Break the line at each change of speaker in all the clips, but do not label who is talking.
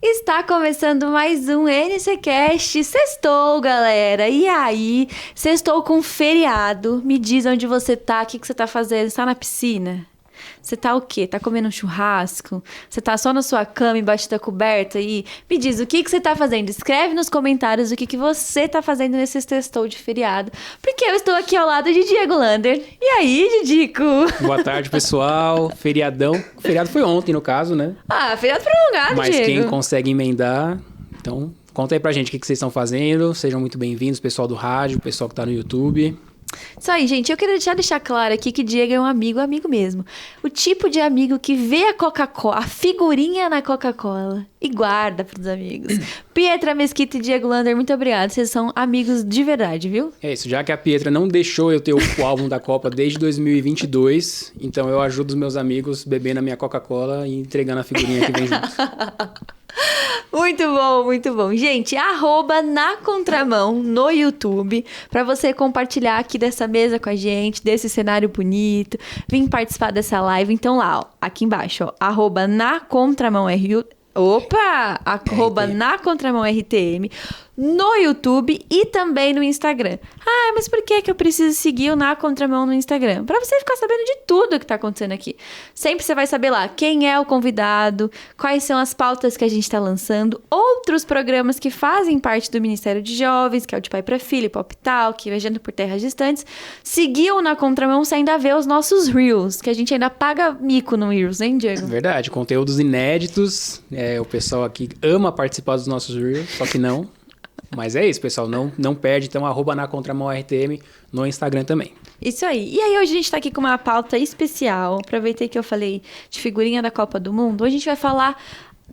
Está começando mais um NCCast. Sextou, galera. E aí? Sextou com feriado. Me diz onde você tá, o que você tá fazendo? Você tá na piscina? Você tá o quê? Tá comendo um churrasco? Você tá só na sua cama, embaixo da coberta? E me diz, o que você tá fazendo? Escreve nos comentários o que você tá fazendo nesse sextou de feriado. Porque eu estou aqui ao lado de Diego Lander. E aí, Didico?
Boa tarde, pessoal. Feriadão. O feriado foi ontem, no caso, né?
Ah, feriado prolongado,
Mas
Diego.
quem consegue emendar... Então, conta aí pra gente o que vocês estão fazendo. Sejam muito bem-vindos, pessoal do rádio, pessoal que tá no YouTube.
Isso aí, gente. Eu queria deixar claro aqui que Diego é um amigo mesmo. O tipo de amigo que vê a Coca-Cola, a figurinha na Coca-Cola e guarda pros amigos. Pietra Mesquita e Diego Lander, muito obrigada. Vocês são amigos de verdade, viu?
É isso, já que a Pietra não deixou eu ter o álbum da Copa desde 2022, então eu ajudo os meus amigos bebendo a minha Coca-Cola e entregando a figurinha que vem junto.
Muito bom, muito bom. Gente, @na contramão no YouTube, pra você compartilhar aqui dessa mesa com a gente, desse cenário bonito, vir participar dessa live. Então lá, ó, aqui embaixo, ó, @na contramão na contramão RTM no YouTube e também no Instagram. Ah, mas por que eu preciso seguir o Na Contramão no Instagram? Pra você ficar sabendo de tudo que tá acontecendo aqui. Sempre você vai saber lá quem é o convidado, quais são as pautas que a gente tá lançando, outros programas que fazem parte do Ministério de Jovens, que é o De Pai pra Filho, Pop Talk, Viajando por Terras Distantes. Seguir o Na Contramão, você ainda vê os nossos Reels, que a gente ainda paga mico no Reels, hein, Diego?
Verdade, conteúdos inéditos. O pessoal aqui ama participar dos nossos Reels, só que não. Mas é isso, pessoal. Não perde. Então, @na contramão RTM no Instagram também.
Isso aí. E aí, hoje a gente tá aqui com uma pauta especial. Aproveitei que eu falei de figurinha da Copa do Mundo. Hoje a gente vai falar...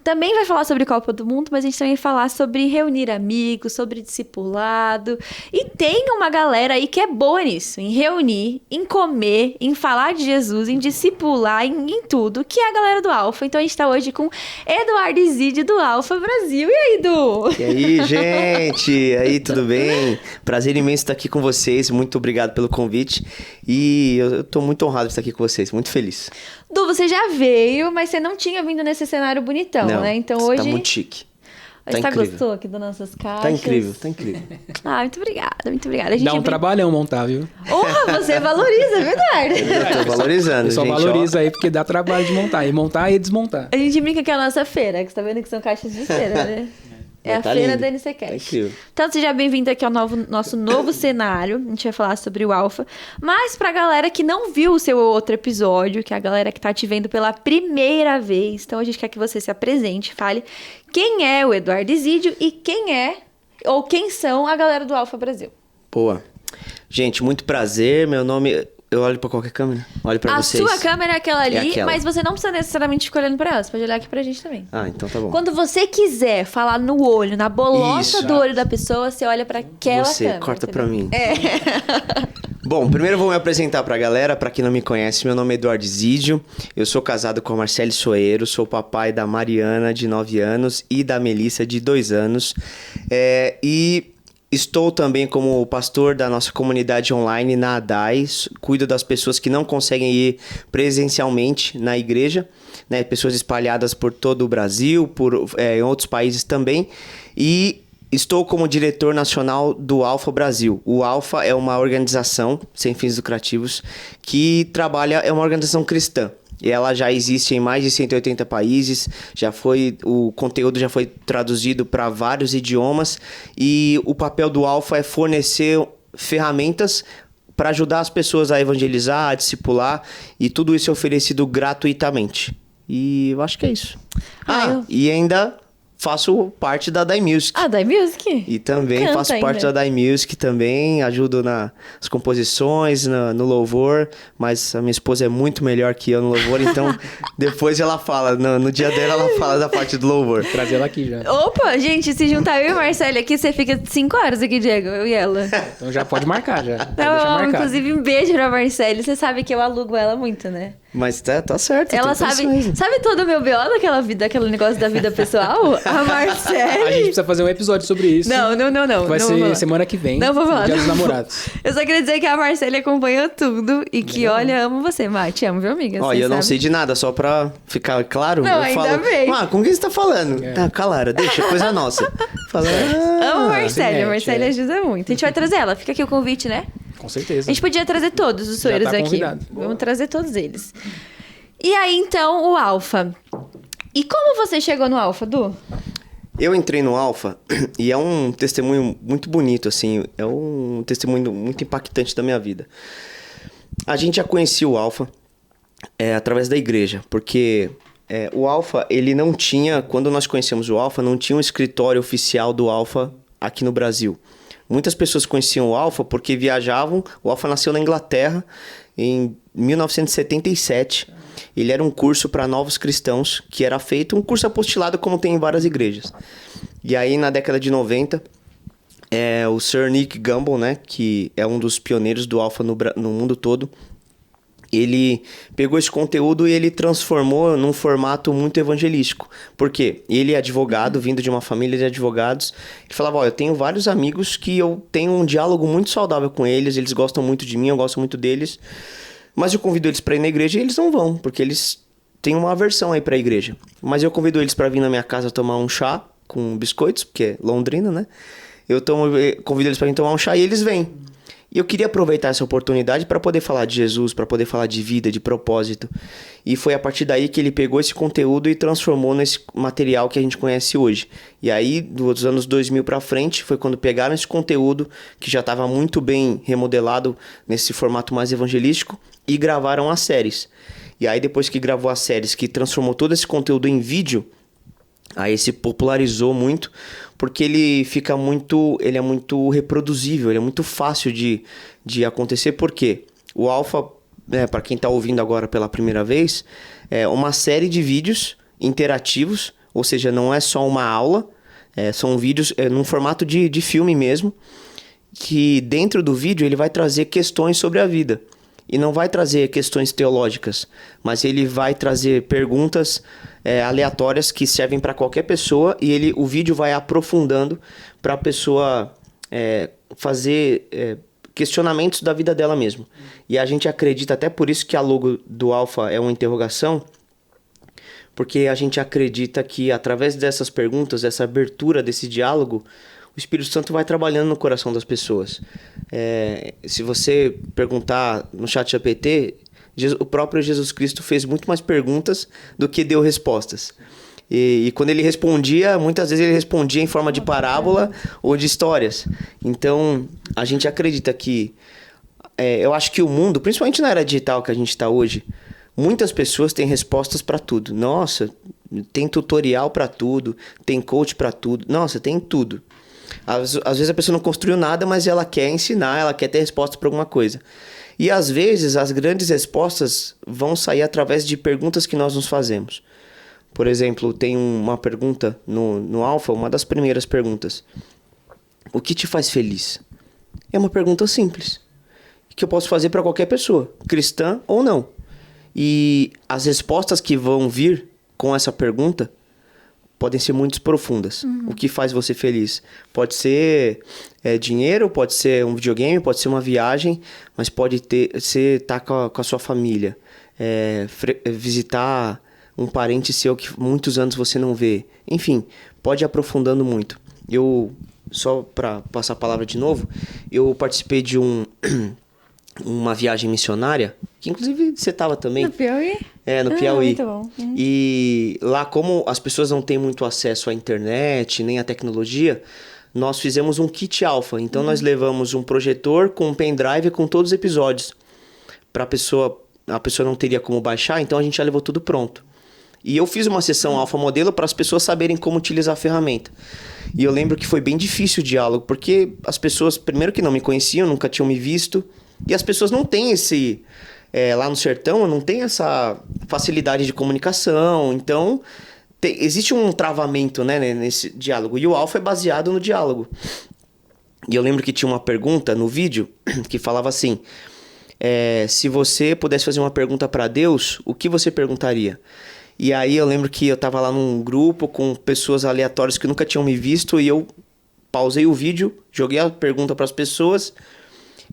Também vai falar sobre Copa do Mundo, mas a gente também vai falar sobre reunir amigos, sobre discipulado. E tem uma galera aí que é boa nisso, em reunir, em comer, em falar de Jesus, em discipular, em tudo, que é a galera do Alfa. Então a gente tá hoje com Eduardo Izídio do Alfa Brasil. E aí, Edu?
E aí, gente? E aí, tudo bem? Prazer imenso estar aqui com vocês. Muito obrigado pelo convite. E eu tô muito honrado de estar aqui com vocês. Muito feliz.
Du, você já veio, mas você não tinha vindo nesse cenário bonitão,
não,
né? Então hoje...
tá muito chique.
Você gostou aqui das nossas caixas?
Tá incrível, tá incrível.
Ah, muito obrigada, muito obrigada. A gente
Dá um trabalhão montar, viu?
Você valoriza, é verdade.
Eu tô valorizando,
gente. Só valoriza aí, porque dá trabalho de montar. E montar e desmontar.
A gente brinca que é a nossa feira, que você tá vendo que são caixas de feira, né? É a feira da NCCast.
Tá incrível.
Então, seja bem-vindo aqui ao nosso novo cenário. A gente vai falar sobre o Alfa. Mas pra galera que não viu o seu outro episódio, que é a galera que tá te vendo pela primeira vez, então a gente quer que você se apresente, fale quem é o Eduardo Izídio e quem são a galera do Alfa Brasil.
Boa. Gente, muito prazer. Meu nome... Eu olho pra qualquer câmera? Olho pra vocês.
A sua câmera é aquela ali,
aquela.
mas você não precisa necessariamente ficar olhando pra ela. Você pode olhar aqui pra gente também.
Ah, então tá bom.
Quando você quiser falar no olho, na bolota do olho da pessoa, você olha pra aquela
você
câmera.
Corta
entendeu?
pra mim. Bom, primeiro eu vou me apresentar pra galera. Pra quem não me conhece, meu nome é Eduardo Izídio. Eu sou casado com a Marcele Soeiro. Sou papai da Mariana, de 9 anos, e da Melissa, de 2 anos. Estou também como pastor da nossa comunidade online na ADAI. Cuido das pessoas que não conseguem ir presencialmente na igreja, né? Pessoas espalhadas por todo o Brasil, em outros países também. E estou como diretor nacional do Alfa Brasil. O Alfa é uma organização sem fins lucrativos que é uma organização cristã. E ela já existe em mais de 180 países, o conteúdo já foi traduzido para vários idiomas e o papel do Alfa é fornecer ferramentas para ajudar as pessoas a evangelizar, a discipular, e tudo isso é oferecido gratuitamente. E eu acho que é isso. E ainda faço parte da Dai Music.
Dai Music?
E também faço parte da Dai Music também, ajudo nas composições, no louvor, mas a minha esposa é muito melhor que eu no louvor, então depois ela fala, no dia dela ela fala da parte do louvor.
Trazer ela aqui já.
Opa, gente, se juntar eu e a Marcele aqui, você fica 5 horas aqui, Diego, eu e ela.
Então já pode marcar, já.
Inclusive, um beijo pra Marcele, você sabe que eu alugo ela muito, né?
Mas tá certo.
Ela
tem
sabe,
condições.
sabe todo o meu BO daquela vida, aquele negócio da vida pessoal? A
A gente
Marcele.
precisa fazer um episódio sobre isso.
Não.
Vai
não
ser
vou falar.
semana que vem.
Não vou falar.
Dia dos
não vou.
Namorados.
Eu só queria dizer que a Marcele acompanhou tudo e que, olha, amo você, Mar. Te amo, viu, amiga?
Ó,
Você
eu não
sabe.
sei de nada, só pra ficar claro.
Não,
eu
ainda
falo,
bem.
com quem você tá falando?
É.
Tá, Calara, deixa, coisa nossa. Fala,
Amo a Marcele,
se
a
mete,
Marcele
é.
ajuda muito. A gente vai trazer ela, fica aqui o convite, né?
Com certeza.
A gente podia trazer todos os
Já
soeiros
tá
aqui.
convidado.
Vamos trazer todos eles. E aí, então, o Alfa. E como você chegou no Alfa, Du?
Eu entrei no Alfa e é um testemunho muito bonito, assim. É um testemunho muito impactante da minha vida. A gente já conhecia o Alfa através da igreja, porque o Alfa, ele não tinha... Quando nós conhecemos o Alfa, não tinha um escritório oficial do Alfa aqui no Brasil. Muitas pessoas conheciam o Alfa porque viajavam. O Alfa nasceu na Inglaterra em 1977. Ele era um curso para novos cristãos, que era feito um curso apostilado como tem em várias igrejas. E aí, na década de 90, o Sir Nick Gumbel, né, que é um dos pioneiros do Alfa no mundo todo, ele pegou esse conteúdo e ele transformou num formato muito evangelístico. Por quê? Ele é advogado, vindo de uma família de advogados. Ele falava, ó, eu tenho vários amigos que eu tenho um diálogo muito saudável com eles gostam muito de mim, eu gosto muito deles. Mas eu convido eles para ir na igreja e eles não vão, porque eles têm uma aversão aí para a igreja. Mas eu convido eles para vir na minha casa tomar um chá com biscoitos, porque é Londrina, né? Convido eles para vir tomar um chá e eles vêm. E eu queria aproveitar essa oportunidade para poder falar de Jesus, para poder falar de vida, de propósito. E foi a partir daí que ele pegou esse conteúdo e transformou nesse material que a gente conhece hoje. E aí, dos anos 2000 para frente, foi quando pegaram esse conteúdo, que já estava muito bem remodelado nesse formato mais evangelístico, e gravaram as séries. E aí, depois que gravou as séries, que transformou todo esse conteúdo em vídeo, aí se popularizou muito, porque ele é muito reproduzível, ele é muito fácil de acontecer, porque o Alfa, para quem está ouvindo agora pela primeira vez, é uma série de vídeos interativos, ou seja, não é só uma aula, são vídeos num formato de filme mesmo, que dentro do vídeo ele vai trazer questões sobre a vida. E não vai trazer questões teológicas, mas ele vai trazer perguntas aleatórias que servem para qualquer pessoa e o vídeo vai aprofundando para a pessoa fazer questionamentos da vida dela mesmo. E a gente acredita, até por isso que a logo do Alfa é uma interrogação, porque a gente acredita que através dessas perguntas, dessa abertura, desse diálogo, o Espírito Santo vai trabalhando no coração das pessoas. Se você perguntar no ChatGPT, o próprio Jesus Cristo fez muito mais perguntas do que deu respostas. E quando ele respondia, muitas vezes ele respondia em forma de parábola ou de histórias. Então, a gente acredita que... eu acho que o mundo, principalmente na era digital que a gente está hoje, muitas pessoas têm respostas para tudo. Nossa, tem tutorial para tudo, tem coach para tudo. Nossa, tem tudo. Às vezes a pessoa não construiu nada, mas ela quer ensinar, ela quer ter resposta para alguma coisa. E às vezes as grandes respostas vão sair através de perguntas que nós nos fazemos. Por exemplo, tem uma pergunta no Alfa, uma das primeiras perguntas. O que te faz feliz? É uma pergunta simples, que eu posso fazer para qualquer pessoa, cristã ou não. E as respostas que vão vir com essa pergunta podem ser muito profundas. O que faz você feliz? Pode ser dinheiro, pode ser um videogame, pode ser uma viagem, mas pode ser estar com a sua família, visitar um parente seu que muitos anos você não vê. Enfim, pode ir aprofundando muito. Só para passar a palavra de novo, eu participei de uma viagem missionária, que inclusive você estava também.
No Piauí?
No Piauí.
Muito bom.
E lá, como as pessoas não têm muito acesso à internet, nem à tecnologia, nós fizemos um kit alfa. Então, nós levamos um projetor com um pendrive com todos os episódios. A pessoa não teria como baixar, então a gente já levou tudo pronto. E eu fiz uma sessão alfa modelo para as pessoas saberem como utilizar a ferramenta. E eu lembro que foi bem difícil o diálogo, porque as pessoas, primeiro que não me conheciam, nunca tinham me visto, e as pessoas não têm lá no sertão, não tem essa facilidade de comunicação, então existe um travamento, né, nesse diálogo, e o alfa é baseado no diálogo. E eu lembro que tinha uma pergunta no vídeo que falava assim, se você pudesse fazer uma pergunta para Deus, o que você perguntaria? E aí eu lembro que eu tava lá num grupo com pessoas aleatórias que nunca tinham me visto e eu pausei o vídeo, joguei a pergunta para as pessoas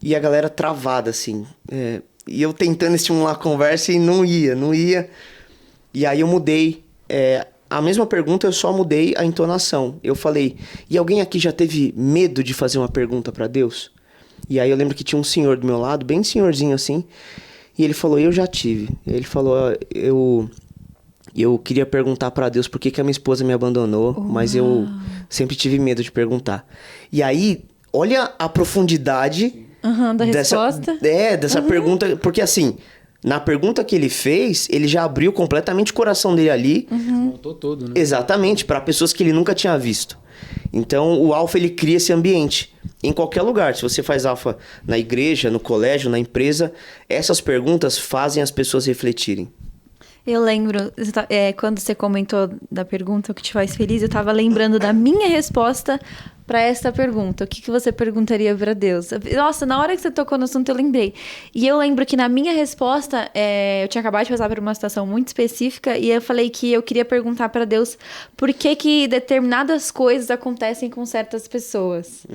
e a galera travada, assim. E eu tentando estimular a conversa e não ia. E aí eu mudei. A mesma pergunta, eu só mudei a entonação. Eu falei, e alguém aqui já teve medo de fazer uma pergunta para Deus? E aí eu lembro que tinha um senhor do meu lado, bem senhorzinho assim, e ele falou, eu já tive. Ele falou, eu queria perguntar para Deus por que a minha esposa me abandonou, mas eu sempre tive medo de perguntar. E aí, olha a profundidade
da resposta.
Dessa pergunta, porque assim, na pergunta que ele fez, ele já abriu completamente o coração dele ali.
Montou todo, né?
Exatamente, para pessoas que ele nunca tinha visto. Então, o alfa, ele cria esse ambiente. Em qualquer lugar, se você faz alfa na igreja, no colégio, na empresa, essas perguntas fazem as pessoas refletirem.
Eu lembro, quando você comentou da pergunta, o que te faz feliz, eu tava lembrando da minha resposta para essa pergunta. O que você perguntaria para Deus? Nossa, na hora que você tocou no assunto, eu lembrei. E eu lembro que na minha resposta, eu tinha acabado de passar por uma situação muito específica e eu falei que eu queria perguntar para Deus por que determinadas coisas acontecem com certas pessoas.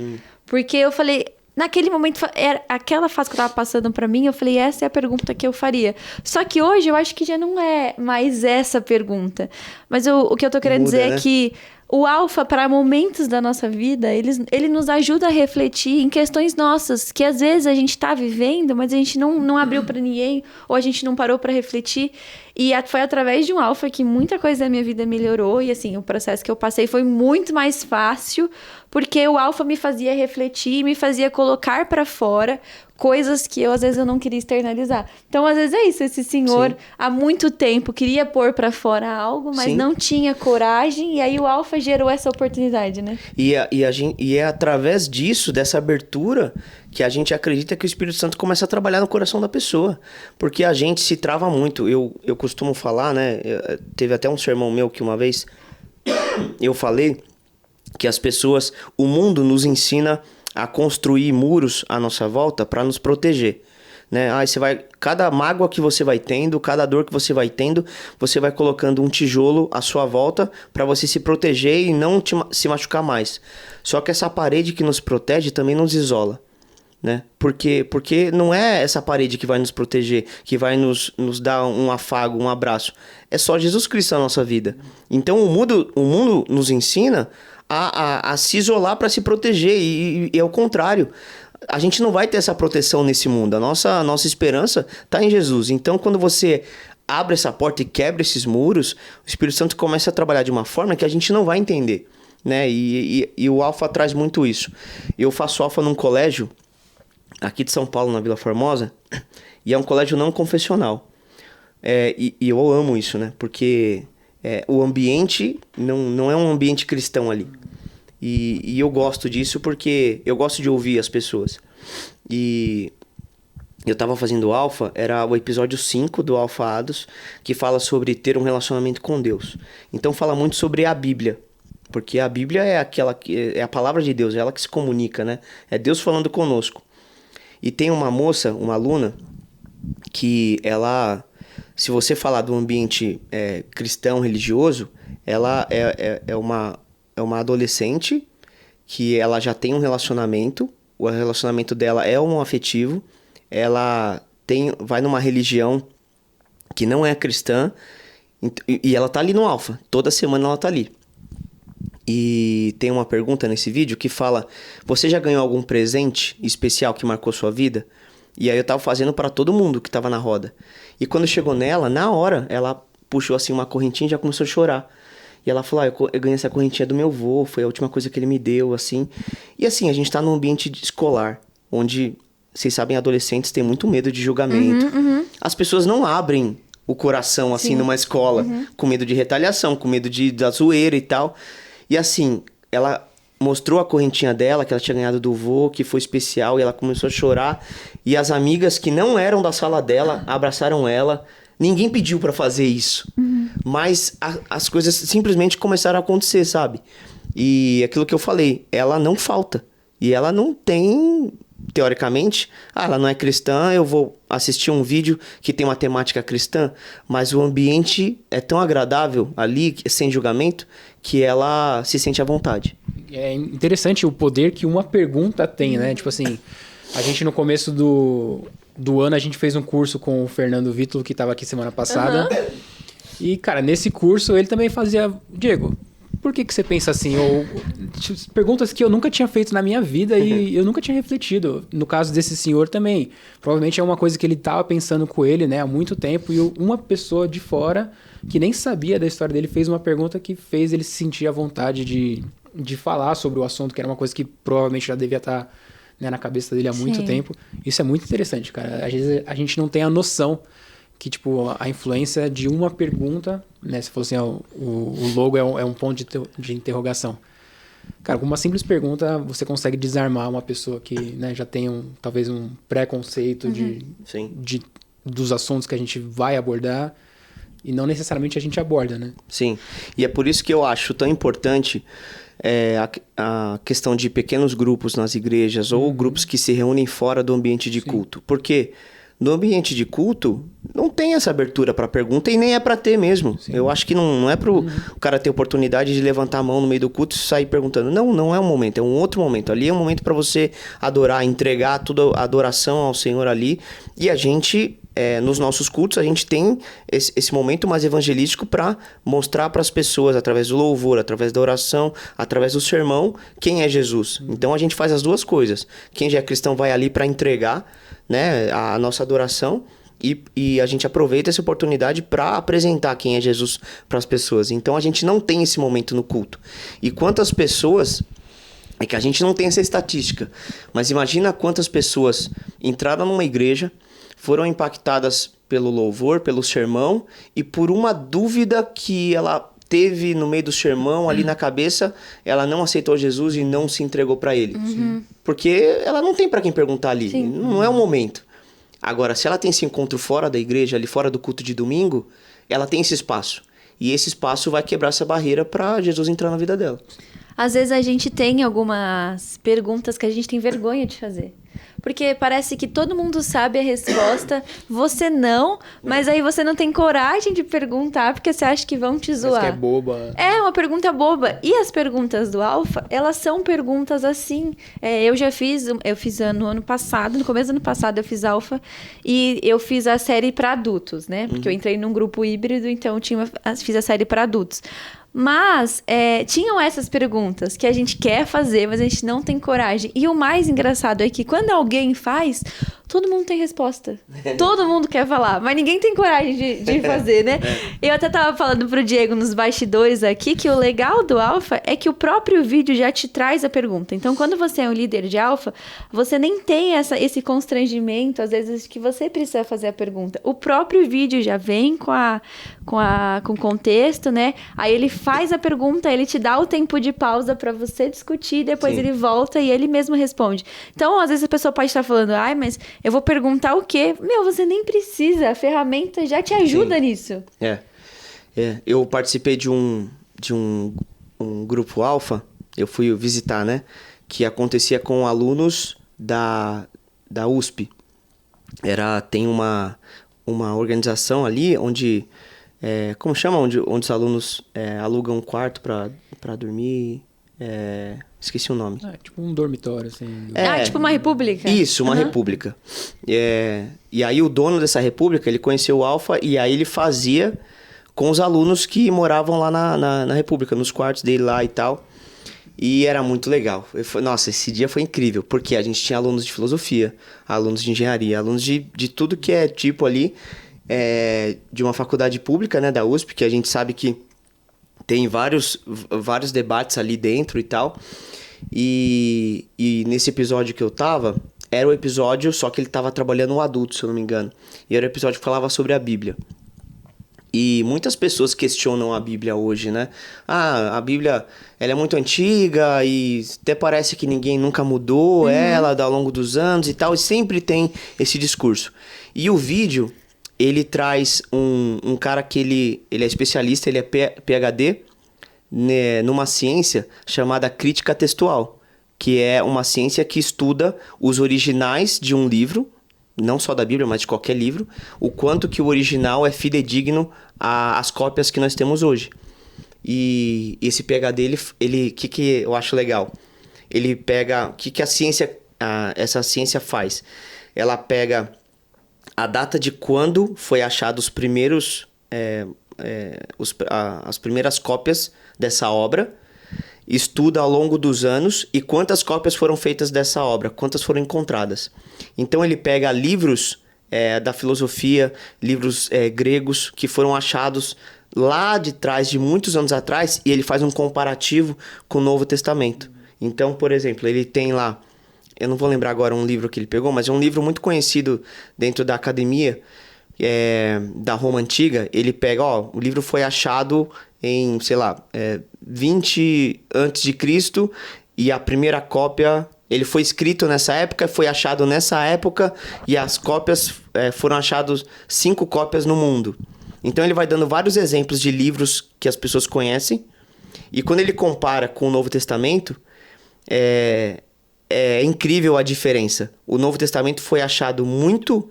Porque eu falei... Naquele momento, aquela fase que eu tava passando pra mim, eu falei, essa é a pergunta que eu faria. Só que hoje eu acho que já não é mais essa pergunta. Mas o que eu tô querendo dizer é que o alfa, para momentos da nossa vida, ele nos ajuda a refletir em questões nossas, que às vezes a gente tá vivendo, mas a gente não abriu pra ninguém, ou a gente não parou pra refletir. E foi através de um alfa que muita coisa da minha vida melhorou. E assim, o processo que eu passei foi muito mais fácil, porque o alfa me fazia refletir, me fazia colocar pra fora coisas que às vezes eu não queria externalizar. Então, às vezes é isso, esse senhor há muito tempo queria pôr pra fora algo, mas não tinha coragem, e aí o alfa gerou essa oportunidade, né?
E é através disso, dessa abertura, que a gente acredita que o Espírito Santo começa a trabalhar no coração da pessoa. Porque a gente se trava muito. Eu costumo falar, né? Teve até um sermão meu que uma vez eu falei que as pessoas, o mundo nos ensina a construir muros à nossa volta para nos proteger, né? Cada mágoa que você vai tendo, cada dor que você vai tendo, você vai colocando um tijolo à sua volta para você se proteger e não se machucar mais. Só que essa parede que nos protege também nos isola, né? Porque não é essa parede que vai nos proteger, que vai nos dar um afago, um abraço. É só Jesus Cristo na nossa vida. Então o mundo nos ensina a se isolar para se proteger, e é o contrário. A gente não vai ter essa proteção nesse mundo. A nossa esperança está em Jesus. Então, quando você abre essa porta e quebra esses muros, o Espírito Santo começa a trabalhar de uma forma que a gente não vai entender, né? E o alfa traz muito isso. Eu faço alfa num colégio aqui de São Paulo, na Vila Formosa, e é um colégio não confessional. E eu amo isso, né? Porque o ambiente não é um ambiente cristão ali. E eu gosto disso porque eu gosto de ouvir as pessoas. E eu tava fazendo alfa, era o episódio 5 do Alfa Ados, que fala sobre ter um relacionamento com Deus. Então fala muito sobre a Bíblia. Porque a Bíblia é a palavra de Deus, é ela que se comunica, né? É Deus falando conosco. E tem uma moça, uma aluna, que ela... Se você falar do ambiente cristão, religioso, ela é uma adolescente que ela já tem um relacionamento. O relacionamento dela é homoafetivo. Ela vai numa religião que não é cristã. E ela tá ali no alfa. Toda semana ela tá ali. E tem uma pergunta nesse vídeo que fala: você já ganhou algum presente especial que marcou sua vida? E aí eu tava fazendo para todo mundo que tava na roda. E quando chegou nela, na hora, ela puxou assim uma correntinha e já começou a chorar. E ela falou, eu ganhei essa correntinha do meu avô, foi a última coisa que ele me deu, assim. E assim, a gente tá num ambiente escolar, onde, vocês sabem, adolescentes têm muito medo de julgamento. As pessoas não abrem o coração, assim, numa escola, com medo de retaliação, com medo da zoeira e tal. E assim, ela mostrou a correntinha dela, que ela tinha ganhado do vô, que foi especial, e ela começou a chorar. E as amigas que não eram da sala dela abraçaram ela. Ninguém pediu pra fazer isso. Mas as coisas simplesmente começaram a acontecer, sabe? E aquilo que eu falei, ela não falta. E ela não tem teoricamente, ela não é cristã, eu vou assistir um vídeo que tem uma temática cristã, mas o ambiente é tão agradável ali, sem julgamento, que ela se sente à vontade.
É interessante o poder que uma pergunta tem, né? Tipo assim, a gente no começo do ano, a gente fez um curso com o Fernando Vítulo, que estava aqui semana passada. E, cara, nesse curso ele também fazia... Diego, por que você pensa assim? Ou perguntas que eu nunca tinha feito na minha vida e eu nunca tinha refletido. No caso desse senhor também. Provavelmente é uma coisa que ele estava pensando com ele, né? Há muito tempo. E uma pessoa de fora, que nem sabia da história dele, fez uma pergunta que fez ele se sentir à vontade de falar sobre o assunto, que era uma coisa que provavelmente já devia estar, né, na cabeça dele há muito tempo. Isso é muito interessante, cara. Às vezes a gente não tem a noção que, tipo, a influência de uma pergunta, né? Você falou assim, o logo é um ponto de interrogação. Cara, com uma simples pergunta, você consegue desarmar uma pessoa que, né, já tem talvez um preconceito dos assuntos que a gente vai abordar e não necessariamente a gente aborda, né?
Sim, e é por isso que eu acho tão importante a questão de pequenos grupos nas igrejas ou grupos que se reúnem fora do ambiente de culto. Porque no ambiente de culto não tem essa abertura para pergunta e nem é para ter mesmo. Sim. Eu acho que não é para o cara ter oportunidade de levantar a mão no meio do culto e sair perguntando. Não é um momento, é um outro momento. Ali é um momento para você adorar, entregar toda a adoração ao Senhor ali. E a gente... nos nossos cultos, a gente tem esse momento mais evangelístico para mostrar para as pessoas, através do louvor, através da oração, através do sermão, quem é Jesus. Então, a gente faz as duas coisas. Quem já é cristão vai ali para entregar, né, a nossa adoração e a gente aproveita essa oportunidade para apresentar quem é Jesus para as pessoas. Então, a gente não tem esse momento no culto. E quantas pessoas... É que a gente não tem essa estatística, mas imagina quantas pessoas entraram numa igreja, foram impactadas pelo louvor, pelo sermão, e por uma dúvida que ela teve no meio do sermão, ali na cabeça, ela não aceitou Jesus e não se entregou para ele. Porque ela não tem para quem perguntar ali, não é o momento. Agora, se ela tem esse encontro fora da igreja, ali fora do culto de domingo, ela tem esse espaço. E esse espaço vai quebrar essa barreira para Jesus entrar na vida dela.
Às vezes a gente tem algumas perguntas que a gente tem vergonha de fazer. Porque parece que todo mundo sabe a resposta, você não, mas aí você não tem coragem de perguntar porque você acha que vão te zoar.
Parece que é boba.
É uma pergunta boba. E as perguntas do Alpha, elas são perguntas assim. Eu fiz no ano passado, no começo do ano passado eu fiz Alpha e eu fiz a série para adultos, né? Porque eu entrei num grupo híbrido, então fiz a série para adultos. Mas tinham essas perguntas que a gente quer fazer, mas a gente não tem coragem. E o mais engraçado é que quando alguém faz, todo mundo tem resposta. Todo mundo quer falar, mas ninguém tem coragem de fazer, né? Eu até tava falando pro Diego nos bastidores aqui que o legal do Alpha é que o próprio vídeo já te traz a pergunta. Então, quando você é um líder de Alpha, você nem tem esse constrangimento, às vezes, que você precisa fazer a pergunta. O próprio vídeo já vem com o contexto, né? Aí ele faz a pergunta, ele te dá o tempo de pausa para você discutir, depois ele volta e ele mesmo responde. Então, às vezes a pessoa pode estar falando, mas eu vou perguntar o quê? Você nem precisa, a ferramenta já te ajuda nisso.
Eu participei de um grupo Alpha, eu fui visitar, né? Que acontecia com alunos da USP. Tem uma organização ali onde... como chama? Onde os alunos alugam um quarto para dormir. Esqueci o nome.
Tipo um dormitório, assim.
Tipo uma república?
Isso, uma república. E aí o dono dessa república, ele conheceu o Alpha e aí ele fazia com os alunos que moravam lá na república, nos quartos dele lá e tal. E era muito legal. Nossa, esse dia foi incrível, porque a gente tinha alunos de filosofia, alunos de engenharia, alunos de tudo que é tipo ali... de uma faculdade pública, né, da USP, que a gente sabe que tem vários debates ali dentro e tal. E nesse episódio que eu tava, era o episódio, só que ele tava trabalhando um adulto, se eu não me engano. E era o episódio que falava sobre a Bíblia. E muitas pessoas questionam a Bíblia hoje, né? A Bíblia, ela é muito antiga e até parece que ninguém nunca mudou ela ao longo dos anos e tal. E sempre tem esse discurso. E o vídeo... ele traz um cara que ele é especialista, ele é PhD numa ciência chamada crítica textual, que é uma ciência que estuda os originais de um livro, não só da Bíblia, mas de qualquer livro, o quanto que o original é fidedigno às cópias que nós temos hoje. E esse PhD, ele que eu acho legal? Ele pega... O que a ciência... essa ciência faz? Ela pega a data de quando foi achado os primeiros... as primeiras cópias dessa obra, estuda ao longo dos anos e quantas cópias foram feitas dessa obra, quantas foram encontradas. Então ele pega livros da filosofia, livros gregos que foram achados lá de trás, de muitos anos atrás, e ele faz um comparativo com o Novo Testamento. Então, por exemplo, ele tem lá, eu não vou lembrar agora um livro que ele pegou, mas é um livro muito conhecido dentro da academia da Roma Antiga. Ele pega, o livro foi achado em, sei lá, 20 a.C. e a primeira cópia, ele foi escrito nessa época, foi achado nessa época, e as cópias, foram achadas 5 cópias no mundo. Então ele vai dando vários exemplos de livros que as pessoas conhecem, e quando ele compara com o Novo Testamento, é incrível a diferença. O Novo Testamento foi achado muito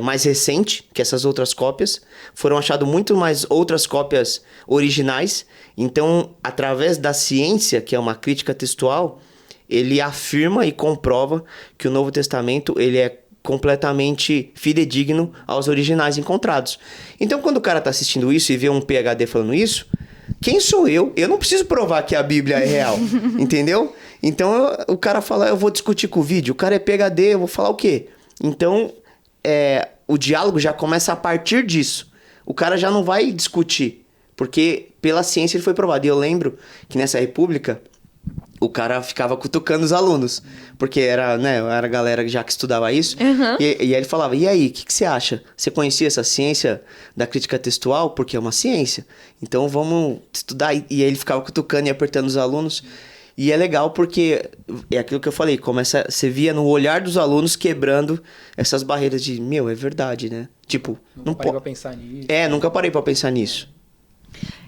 mais recente que essas outras cópias. Foram achadas muito mais outras cópias originais. Então, através da ciência, que é uma crítica textual, ele afirma e comprova que o Novo Testamento ele é completamente fidedigno aos originais encontrados. Então, quando o cara está assistindo isso e vê um PhD falando isso, quem sou eu? Eu não preciso provar que a Bíblia é real, entendeu? Então, o cara fala, eu vou discutir com o vídeo. O cara é PhD, eu vou falar o quê? Então, o diálogo já começa a partir disso. O cara já não vai discutir, porque pela ciência ele foi provado. E eu lembro que nessa república, o cara ficava cutucando os alunos, porque era a galera já que estudava isso.
Uhum.
E aí ele falava, e aí, o que você acha? Você conhecia essa ciência da crítica textual? Porque é uma ciência. Então vamos estudar. E aí ele ficava cutucando e apertando os alunos. E é legal porque é aquilo que eu falei, você via no olhar dos alunos quebrando essas barreiras de, é verdade, né? Tipo,
não parei pra pensar nisso.
Nunca parei pra pensar nisso.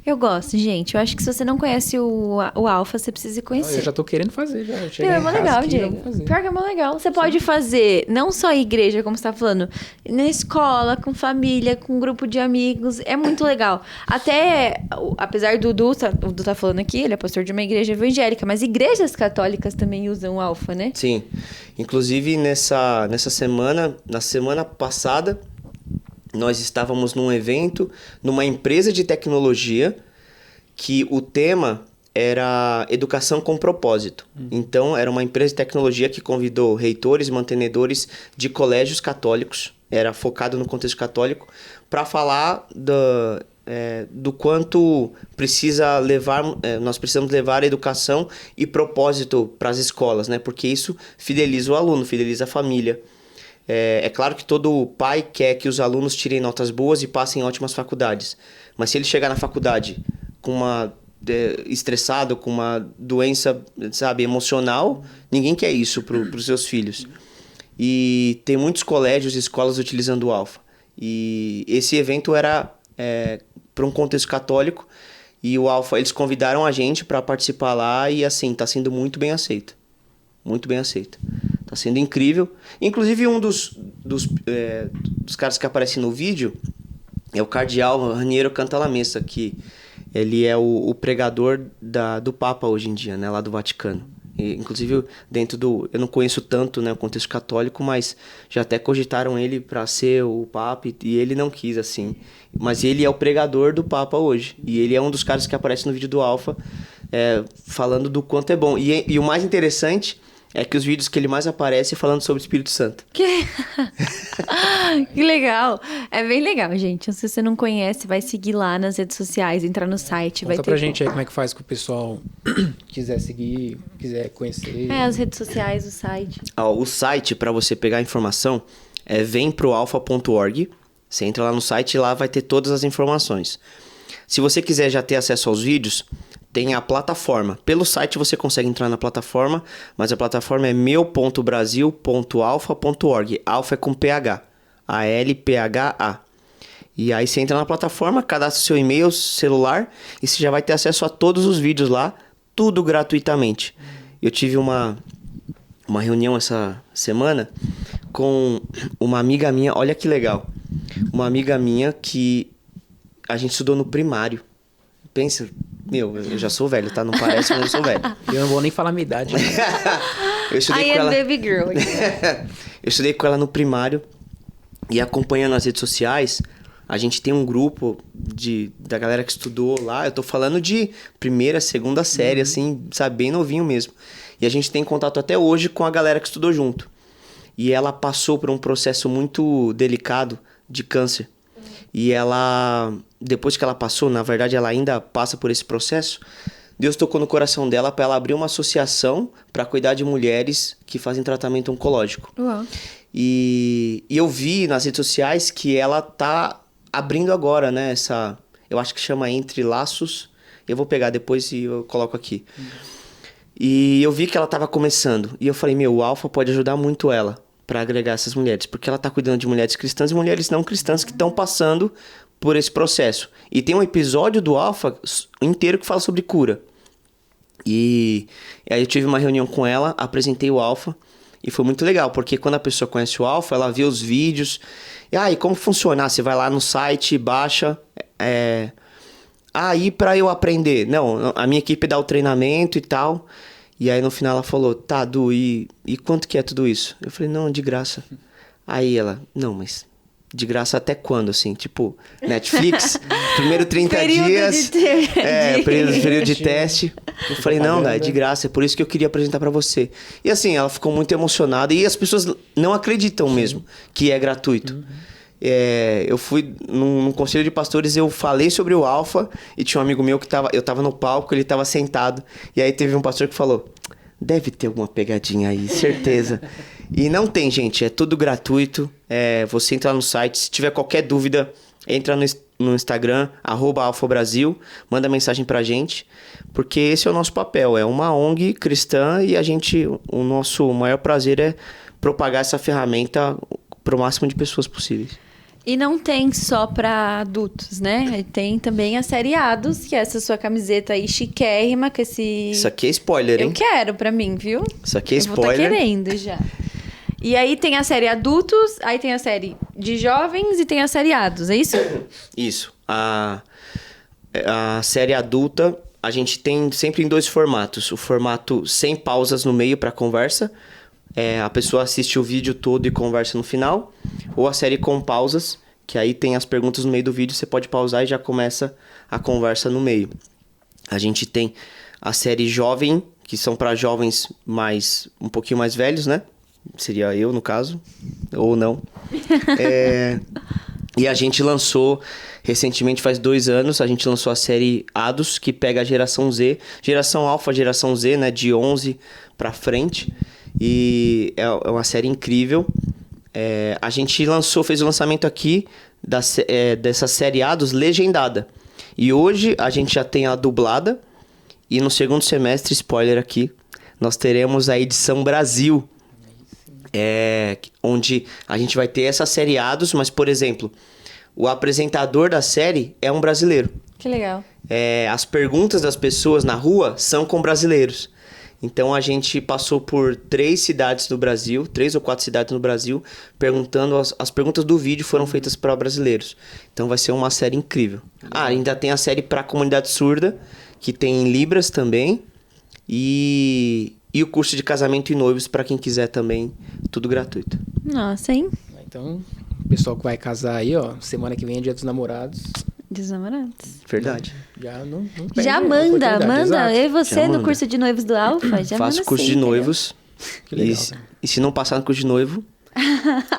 Eu gosto, gente. Eu acho que se você não conhece o Alpha, você precisa conhecer.
Eu já tô querendo fazer, já.
É mó legal, Diego. Pior que é mó legal. Você pode fazer, não só em igreja, como você tá falando, na escola, com família, com um grupo de amigos. É muito legal. Até, apesar do Dudu tá falando aqui, ele é pastor de uma igreja evangélica, mas igrejas católicas também usam o Alpha, né?
Sim. Inclusive, na semana passada, nós estávamos num evento, numa empresa de tecnologia, que o tema era educação com propósito. Então, era uma empresa de tecnologia que convidou reitores e mantenedores de colégios católicos, era focado no contexto católico, para falar do quanto nós precisamos levar educação e propósito para as escolas, né? Porque isso fideliza o aluno, fideliza a família. É claro que todo pai quer que os alunos tirem notas boas e passem em ótimas faculdades. Mas se ele chegar na faculdade estressado, com uma doença, emocional, ninguém quer isso para os seus filhos. E tem muitos colégios e escolas utilizando o Alpha. E esse evento era para um contexto católico. E o Alpha, eles convidaram a gente para participar lá e, assim, está sendo muito bem aceito. Muito bem aceito. Tá sendo incrível. Inclusive, um dos caras que aparece no vídeo é o cardeal Raniero Cantalamessa, que ele é o pregador do Papa hoje em dia, né, lá do Vaticano. E, inclusive, eu não conheço tanto, né, o contexto católico, mas já até cogitaram ele para ser o Papa e ele não quis, assim. Mas ele é o pregador do Papa hoje. E ele é um dos caras que aparece no vídeo do Alpha falando do quanto é bom. E o mais interessante é que os vídeos que ele mais aparece é falando sobre o Espírito Santo.
Que legal. É bem legal, gente. Se você não conhece, vai seguir lá nas redes sociais, entrar no site.
Conta pra gente aí como é que faz que o pessoal quiser seguir, quiser conhecer.
As redes sociais, o site.
O site, para você pegar a informação, é vemproalfa.org. Você entra lá no site e lá vai ter todas as informações. Se você quiser já ter acesso aos vídeos, tem a plataforma. Pelo site você consegue entrar na plataforma, mas a plataforma é meu.brasil.alfa.org. Alfa é com PH. ALPHA. E aí você entra na plataforma, cadastra seu e-mail, celular, e você já vai ter acesso a todos os vídeos lá, tudo gratuitamente. Eu tive uma reunião essa semana com uma amiga minha, olha que legal. Uma amiga minha que a gente estudou no primário. Pensa, eu já sou velho, tá? Não parece, mas eu sou velho.
Eu não vou nem falar a minha idade.
Eu estudei
I
com
am
ela...
baby girl.
Eu estudei com ela no primário e acompanhando nas redes sociais, a gente tem um grupo da galera que estudou lá. Eu tô falando de primeira, segunda série, assim, sabe? Bem novinho mesmo. E a gente tem contato até hoje com a galera que estudou junto. E ela passou por um processo muito delicado de câncer. E ela, depois que ela passou, na verdade ela ainda passa por esse processo, Deus tocou no coração dela para ela abrir uma associação para cuidar de mulheres que fazem tratamento oncológico.
Uau.
E eu vi nas redes sociais que ela tá abrindo agora, né? Eu acho que chama Entre Laços. Eu vou pegar depois e eu coloco aqui. E eu vi que ela tava começando. E eu falei, o Alpha pode ajudar muito ela para agregar essas mulheres. Porque ela tá cuidando de mulheres cristãs e mulheres não cristãs que estão passando por esse processo. E tem um episódio do Alpha inteiro que fala sobre cura. E aí eu tive uma reunião com ela, apresentei o Alpha. E foi muito legal, porque quando a pessoa conhece o Alpha, ela vê os vídeos. E como funciona? Você vai lá no site, baixa. E pra eu aprender? Não, a minha equipe dá o treinamento e tal. E aí no final ela falou, tá, Du, e quanto que é tudo isso? Eu falei, não, de graça. Aí ela, não, mas de graça até quando, assim? Tipo, Netflix, primeiro 30 dias. Período de teste. Eu falei, não, é de graça, é por isso que eu queria apresentar pra você. E assim, ela ficou muito emocionada e as pessoas não acreditam mesmo que é gratuito. Eu fui num conselho de pastores, eu falei sobre o Alpha e tinha um amigo meu que eu tava no palco, ele tava sentado. E aí teve um pastor que falou, deve ter alguma pegadinha aí, certeza. E não tem, gente, é tudo gratuito. Você entra no site, se tiver qualquer dúvida, entra no Instagram, @alphabrasil, manda mensagem pra gente, porque esse é o nosso papel, é uma ONG cristã e o nosso maior prazer é propagar essa ferramenta pro máximo de pessoas possíveis.
E não tem só pra adultos, né? Tem também a série Ados, que é essa sua camiseta aí chiquérrima, com esse...
Isso aqui é spoiler, hein?
Eu quero pra mim, viu?
Isso aqui é
Eu vou tá
spoiler.
querendo já. E aí tem a série Adultos, aí tem a série de jovens e tem a série Ados, é isso?
Isso. A série adulta, a gente tem sempre em 2 formatos. O formato sem pausas no meio pra conversa. A pessoa assiste o vídeo todo e conversa no final. Ou a série com pausas, que aí tem as perguntas no meio do vídeo, você pode pausar e já começa a conversa no meio. A gente tem a série jovem, que são para jovens um pouquinho mais velhos, né? Seria eu, no caso, ou não. E a gente lançou, recentemente, faz 2 anos, a gente lançou a série Ados, que pega a geração Z, geração Alpha, geração Z, né? De 11 pra frente. E é uma série incrível. A gente fez o lançamento aqui dessa série Ados legendada. E hoje a gente já tem a dublada. E no segundo semestre, spoiler aqui, nós teremos a edição Brasil. Onde a gente vai ter essa série Ados, mas, por exemplo, o apresentador da série é um brasileiro.
Que legal.
As perguntas das pessoas na rua são com brasileiros. Então a gente passou por 3 cidades no Brasil, 3 ou 4 cidades no Brasil, perguntando, as perguntas do vídeo foram feitas para brasileiros. Então vai ser uma série incrível. Ainda tem a série para a comunidade surda, que tem em Libras também, e o curso de casamento e noivos para quem quiser também, tudo gratuito.
Nossa, hein?
Então, o pessoal que vai casar aí, ó, semana que vem é Dia dos Namorados.
Dos namorados.
Verdade.
Já não
Já
perde a
manda.
oportunidade,
Eu e você
Já
no
manda.
curso de noivos do Alpha, já
Faço
manda
curso
sim,
de
entendeu?
noivos.
Que legal,
E se não passar no curso de noivo,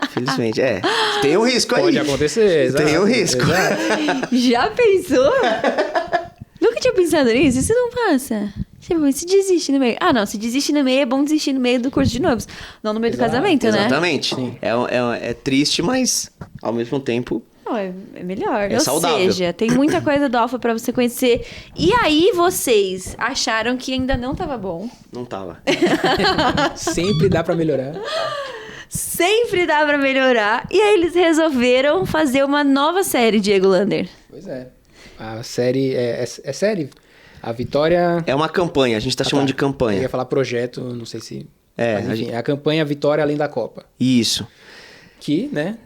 infelizmente, tem um risco aí.
Pode acontecer, exato.
Tem um risco.
Exato.
Já pensou? Nunca tinha pensado nisso? E se não passa? Tipo, se desiste no meio. Não, se desiste no meio, é bom desistir no meio do curso de noivos. Não no meio do
Exato,
casamento, né?
Exatamente.
Sim.
É triste, mas ao mesmo tempo...
Não, é melhor.
É
Ou
saudável.
seja, tem muita coisa do Alpha pra você conhecer. E aí, vocês acharam que ainda não tava bom.
Não tava.
Sempre dá pra melhorar.
Sempre dá pra melhorar. E aí, eles resolveram fazer uma nova série, Diego Lander.
Pois é. A série é série. A Vitória...
É uma campanha, a gente tá chamando de
Eu
campanha.
ia falar projeto, não sei se...
É,
Mas, enfim, é a campanha Vitória Além da Copa.
Isso.
Que, né,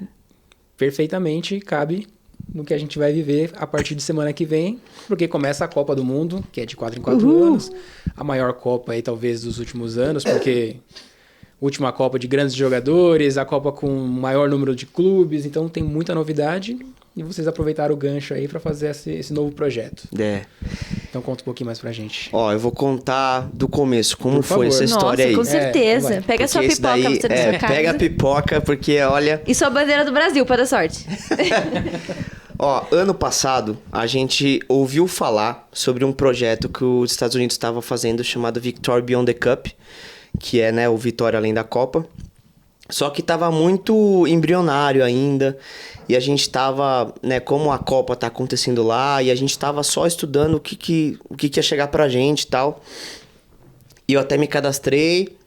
perfeitamente cabe no que a gente vai viver a partir de semana que vem, porque começa a Copa do Mundo, que é de 4 em 4 anos, a maior Copa aí talvez dos últimos anos, porque última Copa de grandes jogadores, a Copa com maior número de clubes, então tem muita novidade e vocês aproveitaram o gancho aí para fazer esse novo projeto.
É.
Então conta um pouquinho mais pra gente.
Ó, eu vou contar do começo, como
Por
foi
favor.
essa história aí.
Com certeza.
vai.
Pega a sua
Porque esse
pipoca
daí,
pra você na sua casa.
pega a pipoca, porque olha...
E sua bandeira do Brasil, pra dar sorte.
Ó, ano passado, a gente ouviu falar sobre um projeto que os Estados Unidos estavam fazendo chamado Victory Beyond the Cup, que é, né, o Vitória Além da Copa. Só que estava muito embrionário ainda, e a gente estava, né, como a Copa tá acontecendo lá, e a gente estava só estudando o que ia chegar pra gente e tal. E eu até me cadastrei,